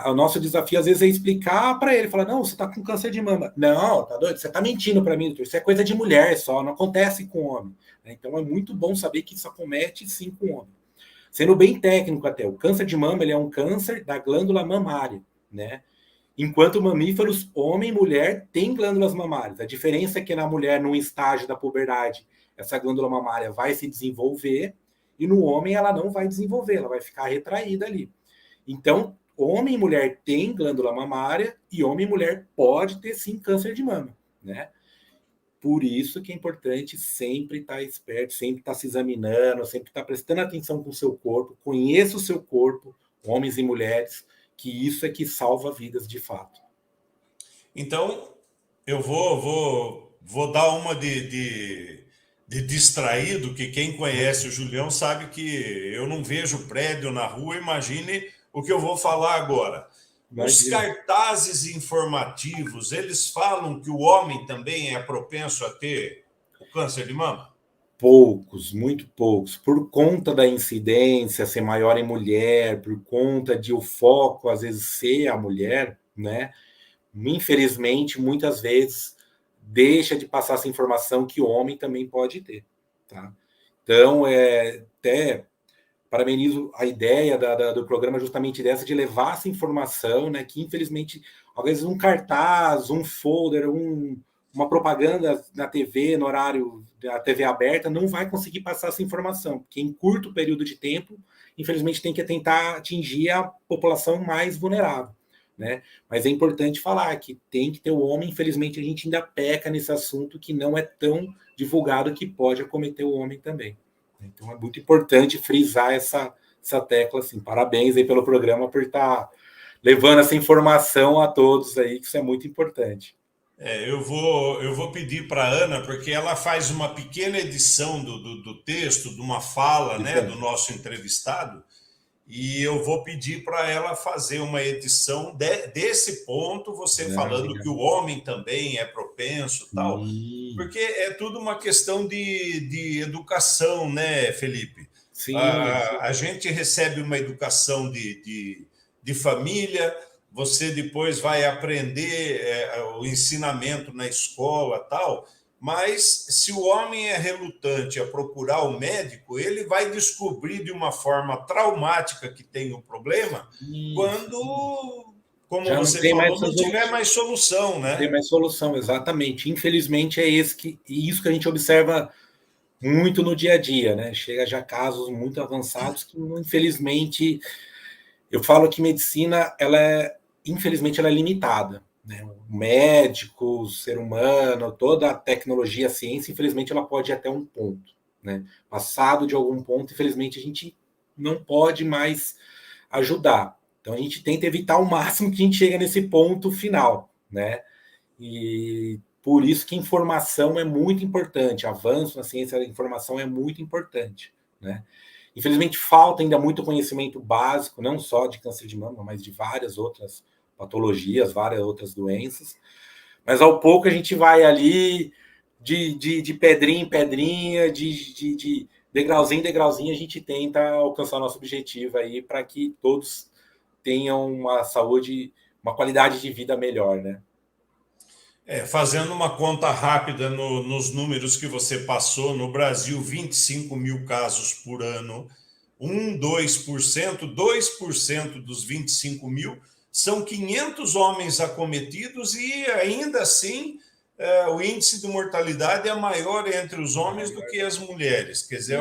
Speaker 9: o nosso desafio às vezes é explicar para ele, falar, não, você está com câncer de mama. Não, tá doido? Você está mentindo para mim, doutor. Isso é coisa de mulher só, não acontece com homem. Então é muito bom saber que isso acomete sim com homem. Sendo bem técnico até, o câncer de mama ele é um câncer da glândula mamária, né? Enquanto mamíferos, homem e mulher têm glândulas mamárias. A diferença é que na mulher, num estágio da puberdade, essa glândula mamária vai se desenvolver e no homem ela não vai desenvolver, ela vai ficar retraída ali. Então, homem e mulher têm glândula mamária e homem e mulher pode ter sim câncer de mama, né? Por isso que é importante sempre estar esperto, sempre estar se examinando, sempre estar prestando atenção com o seu corpo, conheça o seu corpo, homens e mulheres, que isso é que salva vidas de fato.
Speaker 2: Então, eu vou dar uma de distraído, que quem conhece o Julião sabe que eu não vejo prédio na rua, imagine o que eu vou falar agora. Os cartazes informativos, eles falam que o homem também é propenso a ter o câncer de mama?
Speaker 9: Poucos, muito poucos. Por conta da incidência ser maior em mulher, por conta de o foco, às vezes, ser a mulher, né? Infelizmente, muitas vezes, deixa de passar essa informação que o homem também pode ter, tá? Então, até parabenizo a ideia do programa justamente dessa, de levar essa informação, né? Que, infelizmente, às vezes um cartaz, um folder, uma propaganda na TV, no horário da TV aberta, não vai conseguir passar essa informação, porque em curto período de tempo, infelizmente, tem que tentar atingir a população mais vulnerável, né? Mas é importante falar que tem que ter o homem, infelizmente, a gente ainda peca nesse assunto que não é tão divulgado que pode acometer o homem também. Então, é muito importante frisar essa tecla, assim. Parabéns aí pelo programa por estar levando essa informação a todos aí, que isso é muito importante.
Speaker 2: Eu vou pedir para a Ana, porque ela faz uma pequena edição do texto, de uma fala, né, do nosso entrevistado, e eu vou pedir para ela fazer uma edição desse ponto, você falando que o homem também é propenso e tal, porque é tudo uma questão de educação, né, Felipe?
Speaker 9: Sim,
Speaker 2: a gente recebe uma educação de família, você depois vai aprender o ensinamento na escola tal, mas se o homem é relutante a procurar o médico, ele vai descobrir de uma forma traumática que tem o problema quando, como já você falou, não tiver mais solução, né?
Speaker 9: Não tem mais solução, exatamente. Infelizmente é isso que a gente observa muito no dia a dia, né? Chega já casos muito avançados que, infelizmente, eu falo que medicina, infelizmente, ela é limitada, né? O médico, o ser humano, toda a tecnologia, a ciência, infelizmente, ela pode ir até um ponto, né? Passado de algum ponto, infelizmente, a gente não pode mais ajudar. Então, a gente tenta evitar ao máximo que a gente chega nesse ponto final, né? E por isso que informação é muito importante, avanço na ciência da informação é muito importante, né? Infelizmente, falta ainda muito conhecimento básico, não só de câncer de mama, mas de várias outras patologias, várias outras doenças. Mas, ao pouco, a gente vai ali de pedrinha em pedrinha, de degrauzinho em degrauzinho, a gente tenta alcançar nosso objetivo aí para que todos tenham uma saúde, uma qualidade de vida melhor, né?
Speaker 2: Fazendo uma conta rápida nos números que você passou, no Brasil, 25 mil casos por ano, 2% dos 25 mil, são 500 homens acometidos e ainda assim o índice de mortalidade é maior entre os homens do que as mulheres. Quer dizer,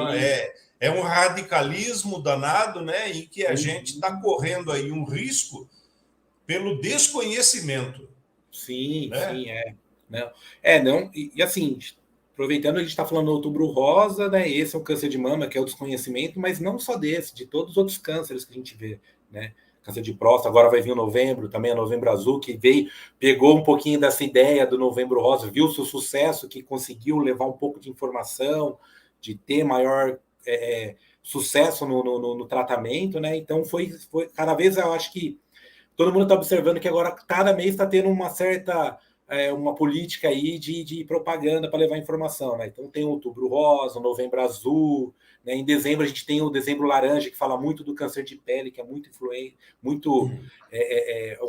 Speaker 2: é um radicalismo danado, né, em que a gente está correndo aí um risco pelo desconhecimento.
Speaker 9: Sim,
Speaker 2: né?
Speaker 9: sim, não, e assim, aproveitando, a gente está falando do Outubro Rosa, né? Esse é o câncer de mama, que é o desconhecimento, mas não só desse, de todos os outros cânceres que a gente vê, né? Câncer de próstata, agora vai vir o novembro, também é Novembro Azul, que pegou um pouquinho dessa ideia do Novembro Rosa, viu o seu sucesso, que conseguiu levar um pouco de informação, de ter maior sucesso no tratamento, né? Então foi cada vez, eu acho que todo mundo está observando que agora cada mês está tendo uma certa uma política aí de propaganda para levar informação, né? Então tem o Outubro Rosa, o Novembro Azul, né? Em dezembro a gente tem o Dezembro Laranja, que fala muito do câncer de pele, que é muito influente, um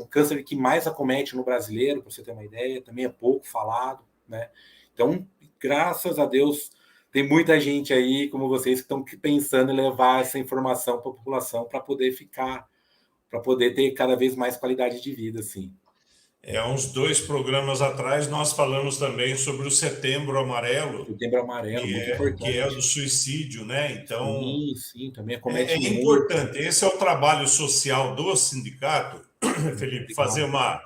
Speaker 9: câncer que mais acomete no brasileiro, para você ter uma ideia, também é pouco falado, né? Então, graças a Deus, tem muita gente aí, como vocês, que estão pensando em levar essa informação para a população para poder ter cada vez mais qualidade de vida, assim.
Speaker 2: Uns 2 programas atrás, nós falamos também sobre o Setembro Amarelo.
Speaker 9: Setembro Amarelo, muito importante.
Speaker 2: Que é o do suicídio, né? Então,
Speaker 9: sim, também acomete muito.
Speaker 2: Importante. Esse é o trabalho social do sindicato, Felipe, fazer uma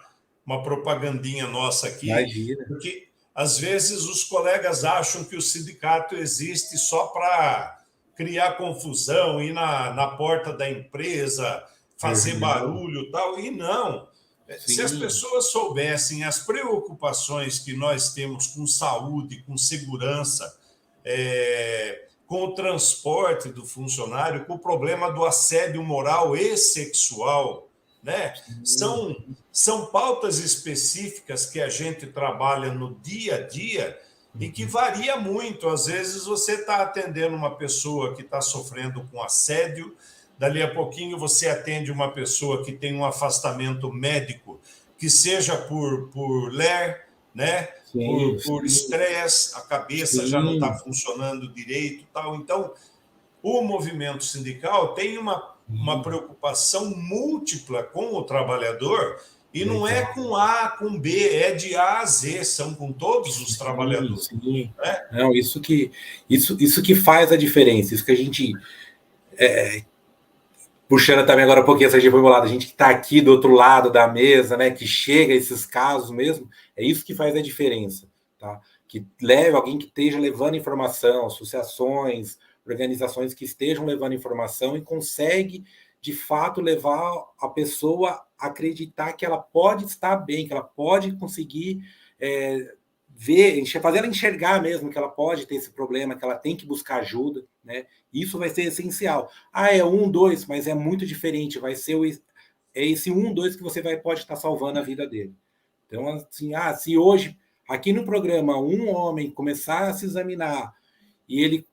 Speaker 2: propagandinha nossa aqui.
Speaker 9: Imagina.
Speaker 2: Porque, às vezes, os colegas acham que o sindicato existe só para criar confusão, ir na porta da empresa, fazer barulho e tal, e não.
Speaker 9: Sim.
Speaker 2: Se as pessoas soubessem as preocupações que nós temos com saúde, com segurança, com o transporte do funcionário, com o problema do assédio moral e sexual, né? São pautas específicas que a gente trabalha no dia a dia e que varia muito. Às vezes você está atendendo uma pessoa que está sofrendo com assédio, dali a pouquinho você atende uma pessoa que tem um afastamento médico, que seja por LER, né? Por estresse, a cabeça já não está funcionando direito, tal. Então, o movimento sindical tem uma preocupação múltipla com o trabalhador, e não é com A, com B, é de A a Z, são com todos os trabalhadores.
Speaker 9: Sim. Né? Não, isso que faz a diferença, isso que a gente... puxando também agora um pouquinho essa gente foi lado, a gente que está aqui do outro lado da mesa, né, que chega a esses casos mesmo, é isso que faz a diferença, tá? Que leve alguém que esteja levando informação, associações, organizações que estejam levando informação e consegue, de fato, levar a pessoa a acreditar que ela pode estar bem, que ela pode conseguir fazer ela enxergar mesmo que ela pode ter esse problema, que ela tem que buscar ajuda, né? Isso vai ser essencial. É 1, 2, mas é muito diferente. Vai ser esse 1, 2 que você pode estar salvando a vida dele. Então, assim, se hoje, aqui no programa, um homem começar a se examinar e ele,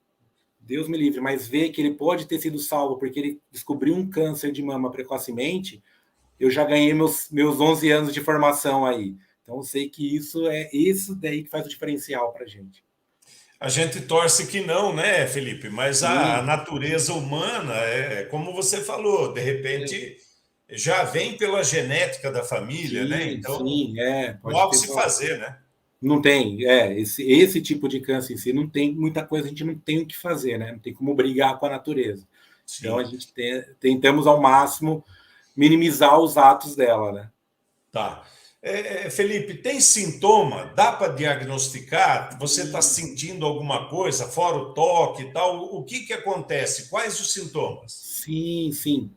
Speaker 9: Deus me livre, mas ver que ele pode ter sido salvo porque ele descobriu um câncer de mama precocemente, eu já ganhei meus 11 anos de formação aí. Então, eu sei que isso é isso daí que faz o diferencial para a gente.
Speaker 2: A gente torce que não, né, Felipe? Mas a natureza humana, como você falou, de repente já vem pela genética da família, né? Então, não há o que se fazer, né?
Speaker 9: Não tem, esse tipo de câncer em si não tem muita coisa, a gente não tem o que fazer, né? Não tem como brigar com a natureza. Sim. Então, a gente tentamos ao máximo minimizar os atos dela, né?
Speaker 2: Tá. Felipe, tem sintoma? Dá para diagnosticar? Você está sentindo alguma coisa, fora o toque e tal? O que acontece? Quais os sintomas?
Speaker 9: Sim.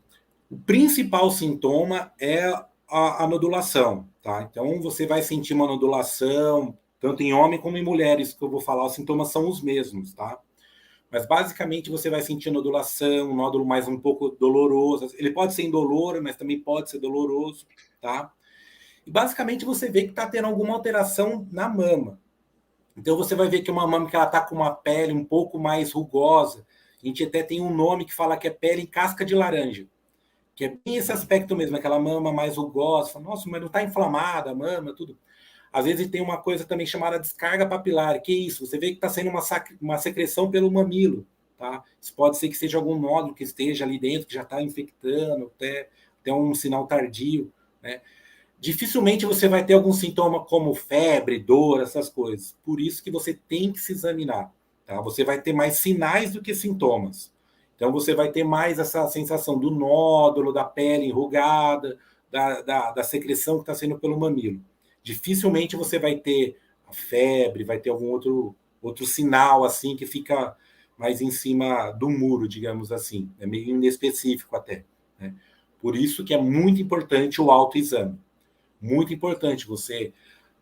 Speaker 9: O principal sintoma é a nodulação, tá? Então, você vai sentir uma nodulação, tanto em homem como em mulheres, que eu vou falar, os sintomas são os mesmos, tá? Mas, basicamente, você vai sentir nodulação, um nódulo mais um pouco doloroso. Ele pode ser indoloro, mas também pode ser doloroso, tá? E, basicamente, você vê que está tendo alguma alteração na mama. Então, você vai ver que uma mama que ela está com uma pele um pouco mais rugosa, a gente até tem um nome que fala que é pele em casca de laranja, que é bem esse aspecto mesmo, aquela mama mais rugosa, fala, nossa, mas não está inflamada a mama, tudo. Às vezes tem uma coisa também chamada descarga papilar, que é isso, você vê que está sendo uma secreção pelo mamilo, tá? Isso pode ser que seja algum nódulo que esteja ali dentro, que já está infectando, até um sinal tardio, né? Dificilmente você vai ter algum sintoma como febre, dor, essas coisas. Por isso que você tem que se examinar, tá? Você vai ter mais sinais do que sintomas. Então, você vai ter mais essa sensação do nódulo, da pele enrugada, da secreção que está sendo pelo mamilo. Dificilmente você vai ter a febre, vai ter algum outro sinal assim que fica mais em cima do muro, digamos assim. É meio inespecífico até, né? Por isso que é muito importante o autoexame. Muito importante você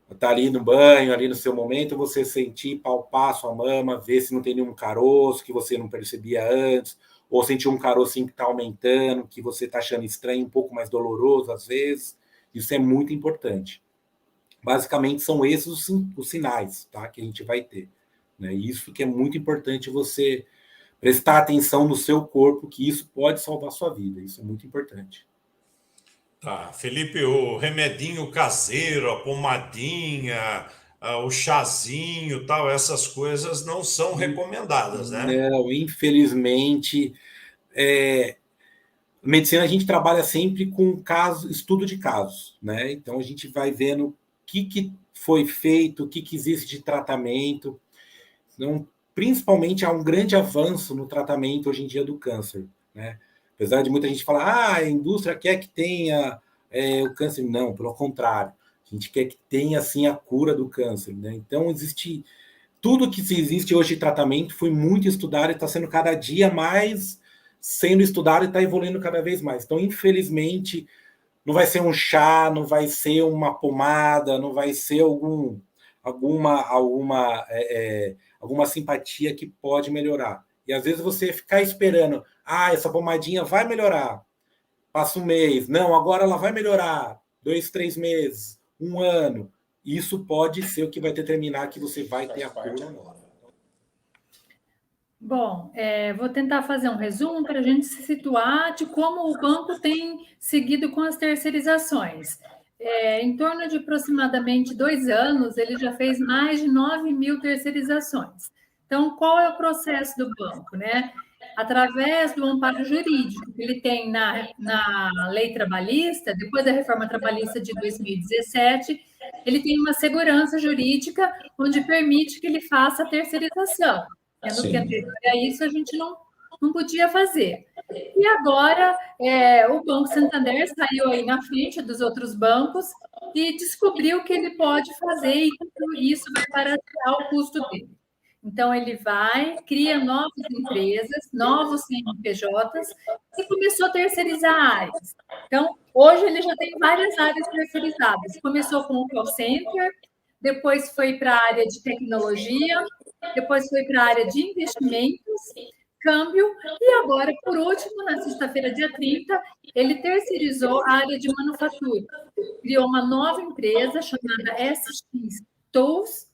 Speaker 9: estar ali no banho, ali no seu momento, você sentir, palpar sua mama, ver se não tem nenhum caroço que você não percebia antes, ou sentir um carocinho que está aumentando, que você está achando estranho, um pouco mais doloroso às vezes. Isso é muito importante. Basicamente, são esses os sinais, tá, que a gente vai ter, né? Isso que é muito importante você prestar atenção no seu corpo, que isso pode salvar a sua vida. Isso é muito importante.
Speaker 2: Tá, Felipe, o remedinho caseiro, a pomadinha, o chazinho, tal, essas coisas não são recomendadas, né?
Speaker 9: Não, infelizmente, medicina a gente trabalha sempre com estudo de casos, né? Então a gente vai vendo o que foi feito, o que existe de tratamento. Então, principalmente há um grande avanço no tratamento hoje em dia do câncer, né? Apesar de muita gente falar, a indústria quer que tenha o câncer. Não, pelo contrário. A gente quer que tenha, assim, a cura do câncer, né? Então, tudo que existe hoje de tratamento foi muito estudado e está sendo cada dia mais sendo estudado e está evoluindo cada vez mais. Então, infelizmente, não vai ser um chá, não vai ser uma pomada, não vai ser alguma simpatia que pode melhorar. E às vezes você ficar esperando, essa pomadinha vai melhorar. Passa um mês. Não, agora ela vai melhorar. 2, 3 meses, 1 ano. Isso pode ser o que vai determinar que você vai ter a cura ou não.
Speaker 10: Bom, vou tentar fazer um resumo para a gente se situar de como o banco tem seguido com as terceirizações. Em torno de aproximadamente 2 anos, ele já fez mais de 9.000 terceirizações. Então, qual é o processo do banco, né? Através do amparo jurídico que ele tem na lei trabalhista, depois da reforma trabalhista de 2017, ele tem uma segurança jurídica onde permite que ele faça a terceirização. Sendo que anterior a isso a gente não podia fazer. E agora o Banco Santander saiu aí na frente dos outros bancos e descobriu que ele pode fazer e isso vai baratear o custo dele. Então, ele cria novas empresas, novos CNPJs e começou a terceirizar áreas. Então, hoje ele já tem várias áreas terceirizadas. Começou com o call center, depois foi para a área de tecnologia, depois foi para a área de investimentos, câmbio, e agora, por último, na sexta-feira, dia 30, ele terceirizou a área de manufatura. Criou uma nova empresa chamada SX Tools,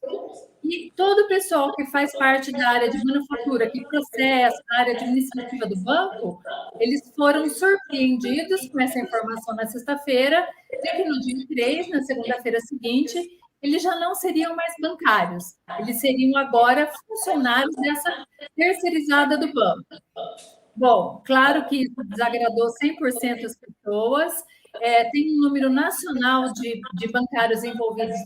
Speaker 10: e todo o pessoal que faz parte da área de manufatura, que processa, da área administrativa do banco, eles foram surpreendidos com essa informação na sexta-feira, e que no dia 3, na segunda-feira seguinte, eles já não seriam mais bancários, eles seriam agora funcionários dessa terceirizada do banco. Bom, claro que isso desagradou 100% as pessoas, tem um número nacional de bancários envolvidos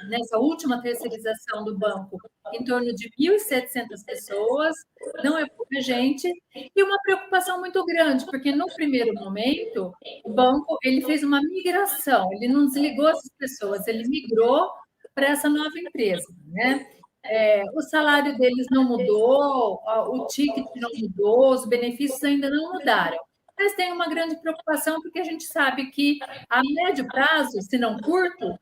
Speaker 10: nessa última terceirização do banco, em torno de 1.700 pessoas, não é pouca gente, e uma preocupação muito grande, porque no primeiro momento, o banco ele fez uma migração, ele não desligou essas pessoas, ele migrou para essa nova empresa, né? O salário deles não mudou, o ticket não mudou, os benefícios ainda não mudaram. Mas tem uma grande preocupação, porque a gente sabe que a médio prazo, se não curto,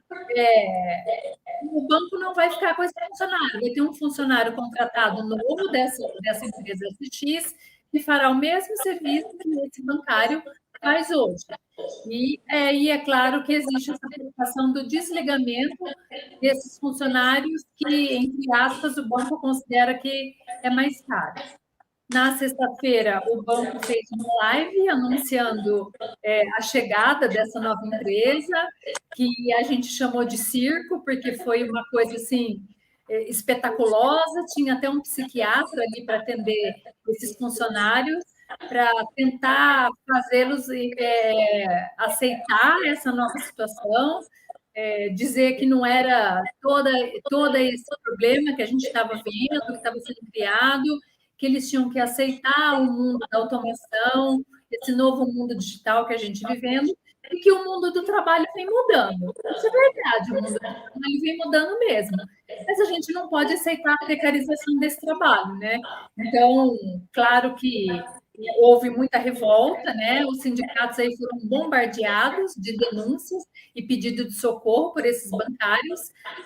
Speaker 10: o banco não vai ficar com esse funcionário. Vai ter um funcionário contratado novo dessa empresa SX que fará o mesmo serviço que esse bancário faz hoje. E é claro que existe essa preocupação do desligamento desses funcionários que, entre aspas, o banco considera que é mais caro. Na sexta-feira, o banco fez uma live anunciando a chegada dessa nova empresa, que a gente chamou de circo, porque foi uma coisa assim espetaculosa. Tinha até um psiquiatra ali para atender esses funcionários, para tentar fazê-los aceitar essa nova situação, dizer que não era todo esse problema que a gente estava vendo, que estava sendo criado, que eles tinham que aceitar o mundo da automação, esse novo mundo digital que a gente vivendo, e que o mundo do trabalho vem mudando. Isso é verdade, o mundo do trabalho vem mudando mesmo. Mas a gente não pode aceitar a precarização desse trabalho, né? Então, claro que houve muita revolta, né? Os sindicatos aí foram bombardeados de denúncias e pedido de socorro por esses bancários,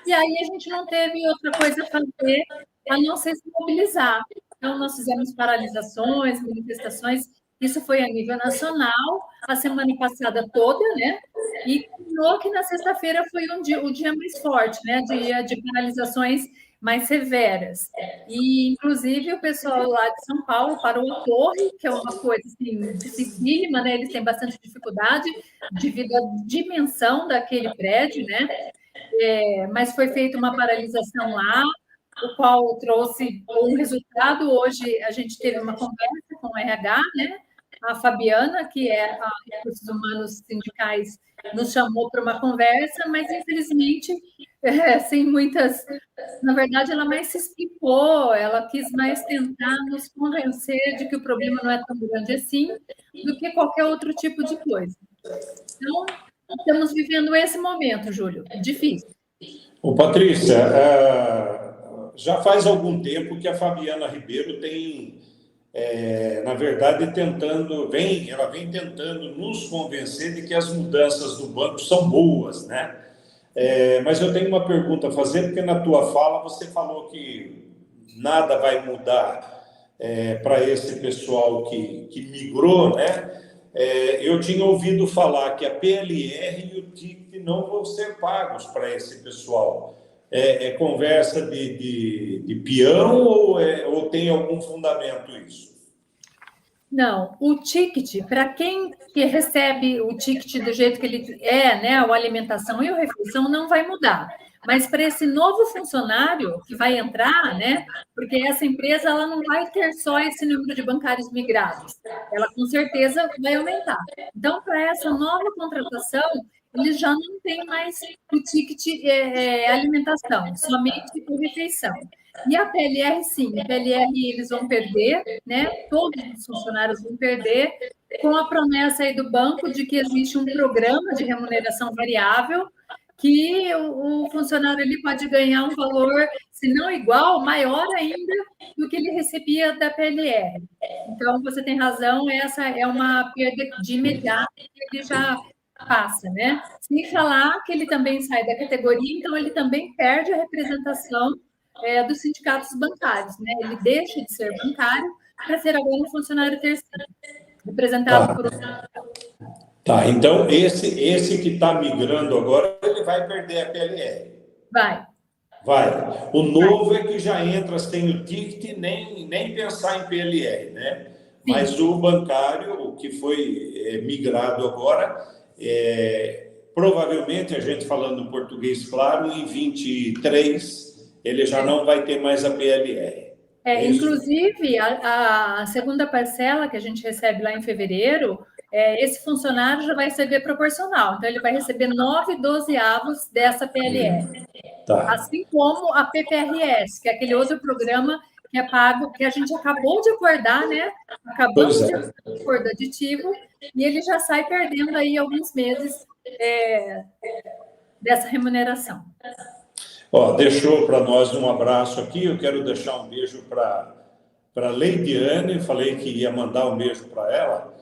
Speaker 10: e aí a gente não teve outra coisa a fazer a não ser se mobilizar. Então, nós fizemos paralisações, manifestações, isso foi a nível nacional, a semana passada toda, né? E terminou que na sexta-feira foi o dia mais forte, né? Dia de paralisações mais severas. E, inclusive, o pessoal lá de São Paulo parou a torre, que é uma coisa assim, dificílima, né? Eles têm bastante dificuldade devido à dimensão daquele prédio, né? Mas foi feita uma paralisação lá, o qual trouxe um resultado. Hoje a gente teve uma conversa com o RH, né? A Fabiana, que é a Recursos Humanos Sindicais, nos chamou para uma conversa, mas infelizmente, sem muitas... Na verdade, ela mais se explicou, ela quis mais tentar nos convencer de que o problema não é tão grande assim, do que qualquer outro tipo de coisa. Então, estamos vivendo esse momento, Júlio, difícil.
Speaker 2: Ô, Patrícia, já faz algum tempo que a Fabiana Ribeiro tem, na verdade, ela vem tentando nos convencer de que as mudanças do banco são boas, né? Mas eu tenho uma pergunta a fazer, porque na tua fala você falou que nada vai mudar para esse pessoal que migrou, né? Eu tinha ouvido falar que a PLR e o TIC não vão ser pagos para esse pessoal. É conversa de peão ou tem algum fundamento isso?
Speaker 10: Não, o ticket, para quem que recebe o ticket do jeito que ele né, a alimentação e a refeição, não vai mudar. Mas para esse novo funcionário que vai entrar, né, porque essa empresa ela não vai ter só esse número de bancários migrados, ela com certeza vai aumentar. Então, para essa nova contratação, eles já não têm mais o ticket alimentação, somente por refeição. E a PLR, sim, a PLR eles vão perder, né? Todos os funcionários vão perder, com a promessa aí do banco de que existe um programa de remuneração variável, que o funcionário ele pode ganhar um valor, se não igual, maior ainda do que ele recebia da PLR. Então, você tem razão, essa é uma perda de imediato que ele já passa, né? Sem falar que ele também sai da categoria, então ele também perde a representação dos sindicatos bancários, né? Ele deixa de ser bancário para ser agora um funcionário terceiro, representado por...
Speaker 2: Tá, então esse que está migrando agora, ele vai perder a PLR.
Speaker 10: Vai.
Speaker 2: O novo é que já entra sem o ticket, nem pensar em PLR, né? Sim. Mas o bancário, o que foi migrado agora, provavelmente, a gente falando em português claro, em 23 ele já não vai ter mais a PLR.
Speaker 10: Inclusive, a segunda parcela que a gente recebe lá em fevereiro, esse funcionário já vai receber proporcional. Então, ele vai receber 9/12 dessa PLR. Tá. Assim como a PPRS, que é aquele outro programa que é pago, que a gente acabou de acordar, né? Acabamos de acordar o aditivo, e ele já sai perdendo aí alguns meses dessa remuneração.
Speaker 2: Deixou para nós um abraço aqui. Eu quero deixar um beijo para a Leidiane. Falei que ia mandar um beijo para ela,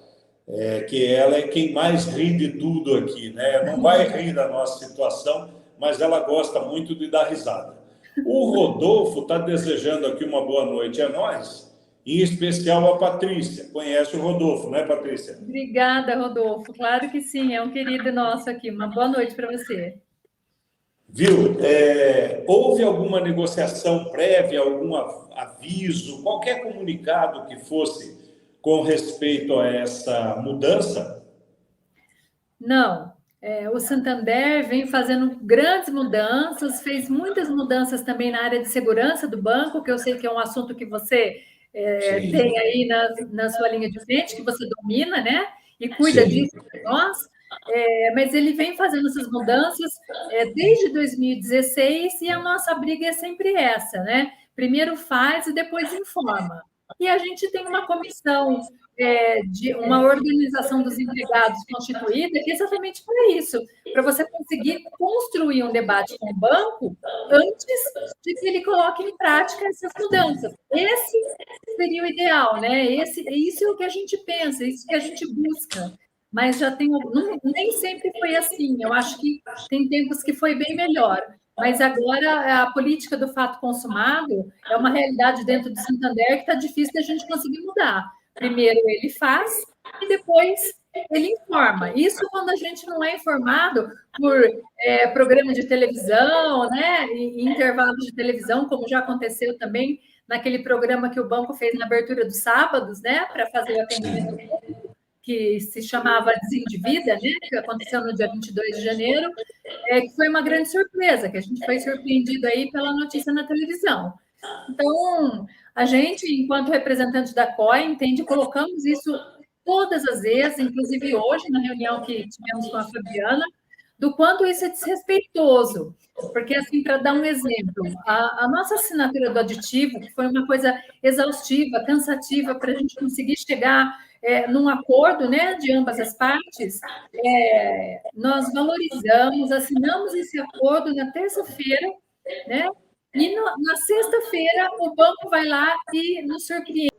Speaker 2: que ela é quem mais ri de tudo aqui, né? Não vai rir da nossa situação, mas ela gosta muito de dar risada. O Rodolfo está desejando aqui uma boa noite a nós, em especial a Patrícia. Conhece o Rodolfo, né, Patrícia?
Speaker 10: Obrigada, Rodolfo. Claro que sim, é um querido nosso aqui. Uma boa noite para você.
Speaker 2: Viu? Houve alguma negociação prévia, algum aviso, qualquer comunicado que fosse com respeito a essa mudança?
Speaker 10: Não. O Santander vem fazendo grandes mudanças, fez muitas mudanças também na área de segurança do banco, que eu sei que é um assunto que você tem aí na sua linha de frente, que você domina, né? E cuida disso para nós. Mas ele vem fazendo essas mudanças desde 2016 e a nossa briga é sempre essa, né? Primeiro faz e depois informa. E a gente tem uma comissão de uma organização dos empregados constituída que é exatamente para isso, para você conseguir construir um debate com o banco antes de que ele coloque em prática essas mudanças. Esse seria o ideal, né? Isso é o que a gente pensa, isso que a gente busca. Mas já tem. Nem sempre foi assim. Eu acho que tem tempos que foi bem melhor. Mas agora a política do fato consumado é uma realidade dentro do Santander que está difícil da gente conseguir mudar. Primeiro ele faz e depois ele informa. Isso quando a gente não é informado por programa de televisão, né? E intervalos de televisão, como já aconteceu também naquele programa que o banco fez na abertura dos sábados, né? Para fazer o atendimento que se chamava Desendivida, né, que aconteceu no dia 22 de janeiro, que foi uma grande surpresa, que a gente foi surpreendido aí pela notícia na televisão. Então, a gente, enquanto representante da COE, entende, colocamos isso todas as vezes, inclusive hoje, na reunião que tivemos com a Fabiana, do quanto isso é desrespeitoso. Porque, assim, para dar um exemplo, a nossa assinatura do aditivo, que foi uma coisa exaustiva, cansativa, para a gente conseguir chegar num acordo, né, de ambas as partes, nós valorizamos, assinamos esse acordo na terça-feira, né, e na sexta-feira o banco vai lá e nos surpreende.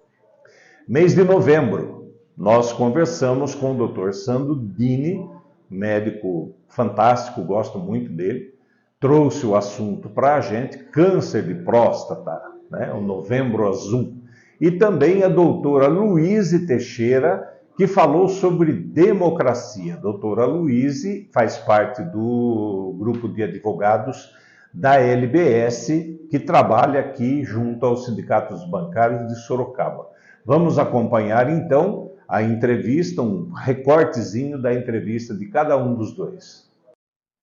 Speaker 1: Mês de novembro, nós conversamos com o Dr. Sandro Dini, médico fantástico, gosto muito dele, trouxe o assunto para a gente, câncer de próstata, né, o Novembro Azul. E também a doutora Luíse Teixeira, que falou sobre democracia. A doutora Luíse faz parte do grupo de advogados da LBS, que trabalha aqui junto aos sindicatos bancários de Sorocaba. Vamos acompanhar, então, a entrevista, um recortezinho da entrevista de cada um dos dois.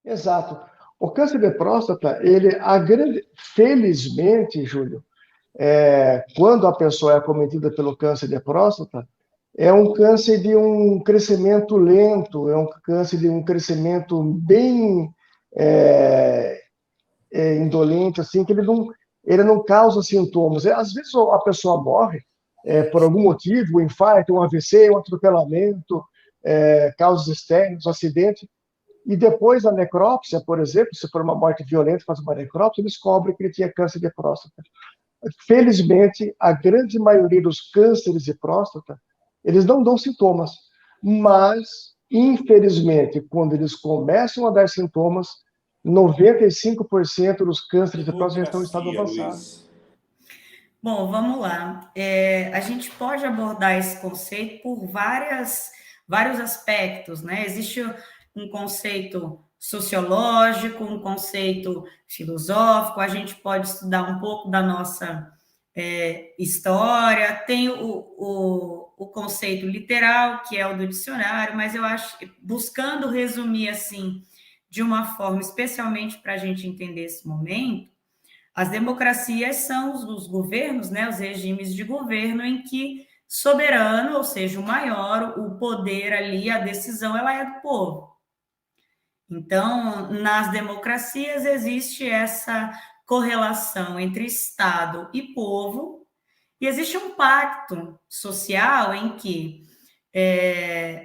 Speaker 11: Exato. O câncer de próstata, felizmente, Júlio, quando a pessoa é acometida pelo câncer de próstata, é um câncer de um crescimento lento, é um câncer de um crescimento bem indolente, assim, que ele não causa sintomas. Às vezes a pessoa morre por algum motivo, um infarto, um AVC, um atropelamento, causas externas, um acidente, e depois a necrópsia, por exemplo, se for uma morte violenta, faz uma necrópsia, descobre que ele tinha câncer de próstata. Felizmente, a grande maioria dos cânceres de próstata, eles não dão sintomas, mas, infelizmente, quando eles começam a dar sintomas, 95% dos cânceres de próstata já estão em estado avançado.
Speaker 12: Bom, vamos lá. A gente pode abordar esse conceito por vários aspectos, né? Existe um conceito sociológico, um conceito filosófico, a gente pode estudar um pouco da nossa história, tem o conceito literal, que é o do dicionário, mas eu acho que, buscando resumir assim, de uma forma, especialmente para a gente entender esse momento, as democracias são os governos, né, os regimes de governo em que soberano, ou seja, o maior, o poder ali, a decisão, ela é do povo. Então, nas democracias existe essa correlação entre Estado e povo, e existe um pacto social em que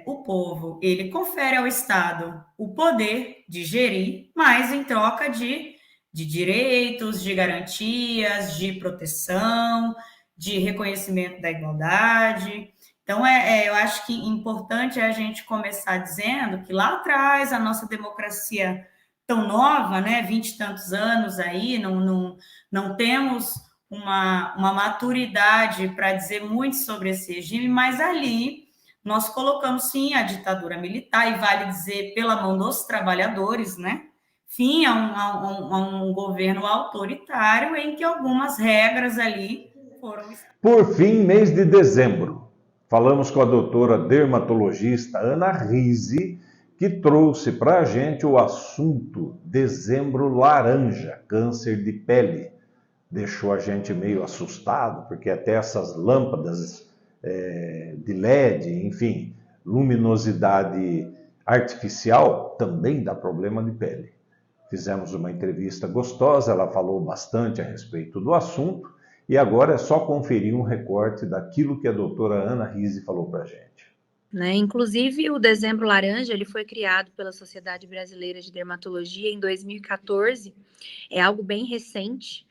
Speaker 12: o povo, ele confere ao Estado o poder de gerir, mas em troca de direitos, de garantias, de proteção, de reconhecimento da igualdade. Então, eu acho que importante é a gente começar dizendo que lá atrás a nossa democracia tão nova, né, 20 e tantos anos aí, não temos uma maturidade para dizer muito sobre esse regime, mas ali nós colocamos, sim, a ditadura militar, e vale dizer pela mão dos trabalhadores, né, fim a um governo autoritário em que algumas regras ali foram...
Speaker 1: Por fim, mês de dezembro, falamos com a doutora dermatologista Ana Rizzi, que trouxe para a gente o assunto Dezembro Laranja, câncer de pele. Deixou a gente meio assustado, porque até essas lâmpadas de LED, enfim, luminosidade artificial, também dá problema de pele. Fizemos uma entrevista gostosa, ela falou bastante a respeito do assunto, e agora é só conferir um recorte daquilo que a doutora Ana Rizzi falou para a gente.
Speaker 13: Inclusive, o Dezembro Laranja ele foi criado pela Sociedade Brasileira de Dermatologia em 2014, é algo bem recente,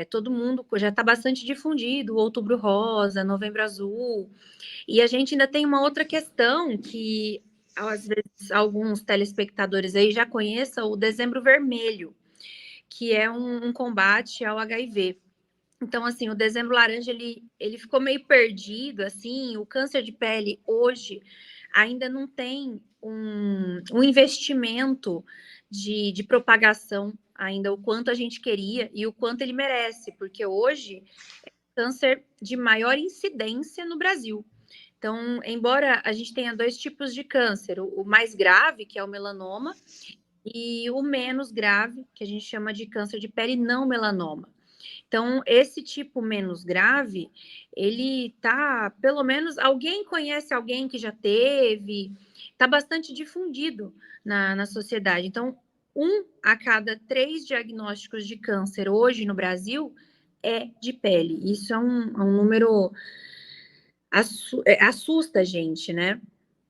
Speaker 13: todo mundo já está bastante difundido, o Outubro Rosa, Novembro Azul, e a gente ainda tem uma outra questão que às vezes alguns telespectadores aí já conheçam, o Dezembro Vermelho, que é um combate ao HIV. Então, assim, o Dezembro Laranja, ele ficou meio perdido, assim, o câncer de pele hoje ainda não tem um investimento de propagação ainda, o quanto a gente queria e o quanto ele merece, porque hoje é câncer de maior incidência no Brasil. Então, embora a gente tenha 2 tipos de câncer, o mais grave, que é o melanoma, e o menos grave, que a gente chama de câncer de pele não melanoma. Então, esse tipo menos grave, ele tá, pelo menos, alguém conhece alguém que já teve, tá bastante difundido na sociedade. Então, 1 a cada 3 diagnósticos de câncer hoje no Brasil é de pele. Isso é um número... assusta a gente, né?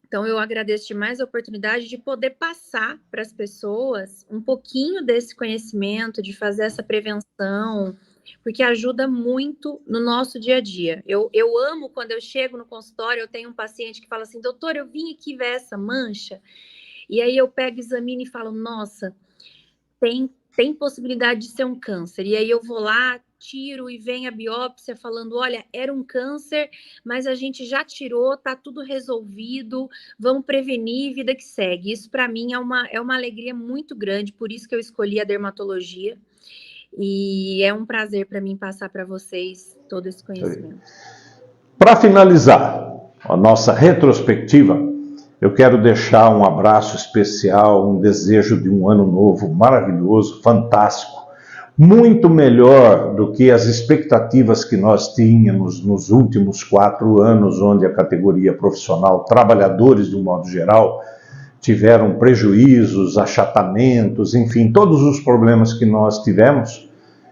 Speaker 13: Então, eu agradeço demais a oportunidade de poder passar para as pessoas um pouquinho desse conhecimento, de fazer essa prevenção, porque ajuda muito no nosso dia a dia. Eu amo quando eu chego no consultório, eu tenho um paciente que fala assim, doutor, eu vim aqui ver essa mancha, e aí eu pego, examino e falo, nossa, tem possibilidade de ser um câncer. E aí eu vou lá, tiro e vem a biópsia falando, olha, era um câncer, mas a gente já tirou, tá tudo resolvido, vamos prevenir, vida que segue. Isso para mim é uma alegria muito grande, por isso que eu escolhi a dermatologia. E é um prazer para mim passar para vocês todo esse conhecimento.
Speaker 1: Para finalizar a nossa retrospectiva, eu quero deixar um abraço especial, um desejo de um ano novo maravilhoso, fantástico, muito melhor do que as expectativas que nós tínhamos nos últimos 4 anos, onde a categoria profissional, trabalhadores de um modo geral, tiveram prejuízos, achatamentos, enfim, todos os problemas que nós tivemos.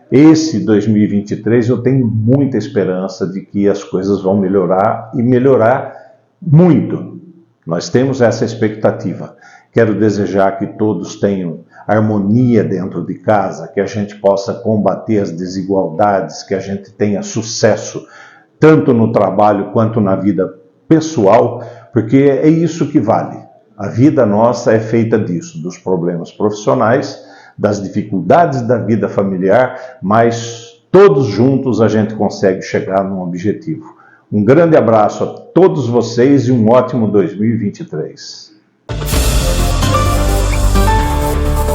Speaker 1: Esse 2023 eu tenho muita esperança de que as coisas vão melhorar e melhorar muito. Nós temos essa expectativa. Quero desejar que todos tenham harmonia dentro de casa, que a gente possa combater as desigualdades, que a gente tenha sucesso tanto no trabalho quanto na vida pessoal, porque é isso que vale. A vida nossa é feita disso, dos problemas profissionais, das dificuldades da vida familiar, mas todos juntos a gente consegue chegar num objetivo. Um grande abraço a todos vocês e um ótimo 2023.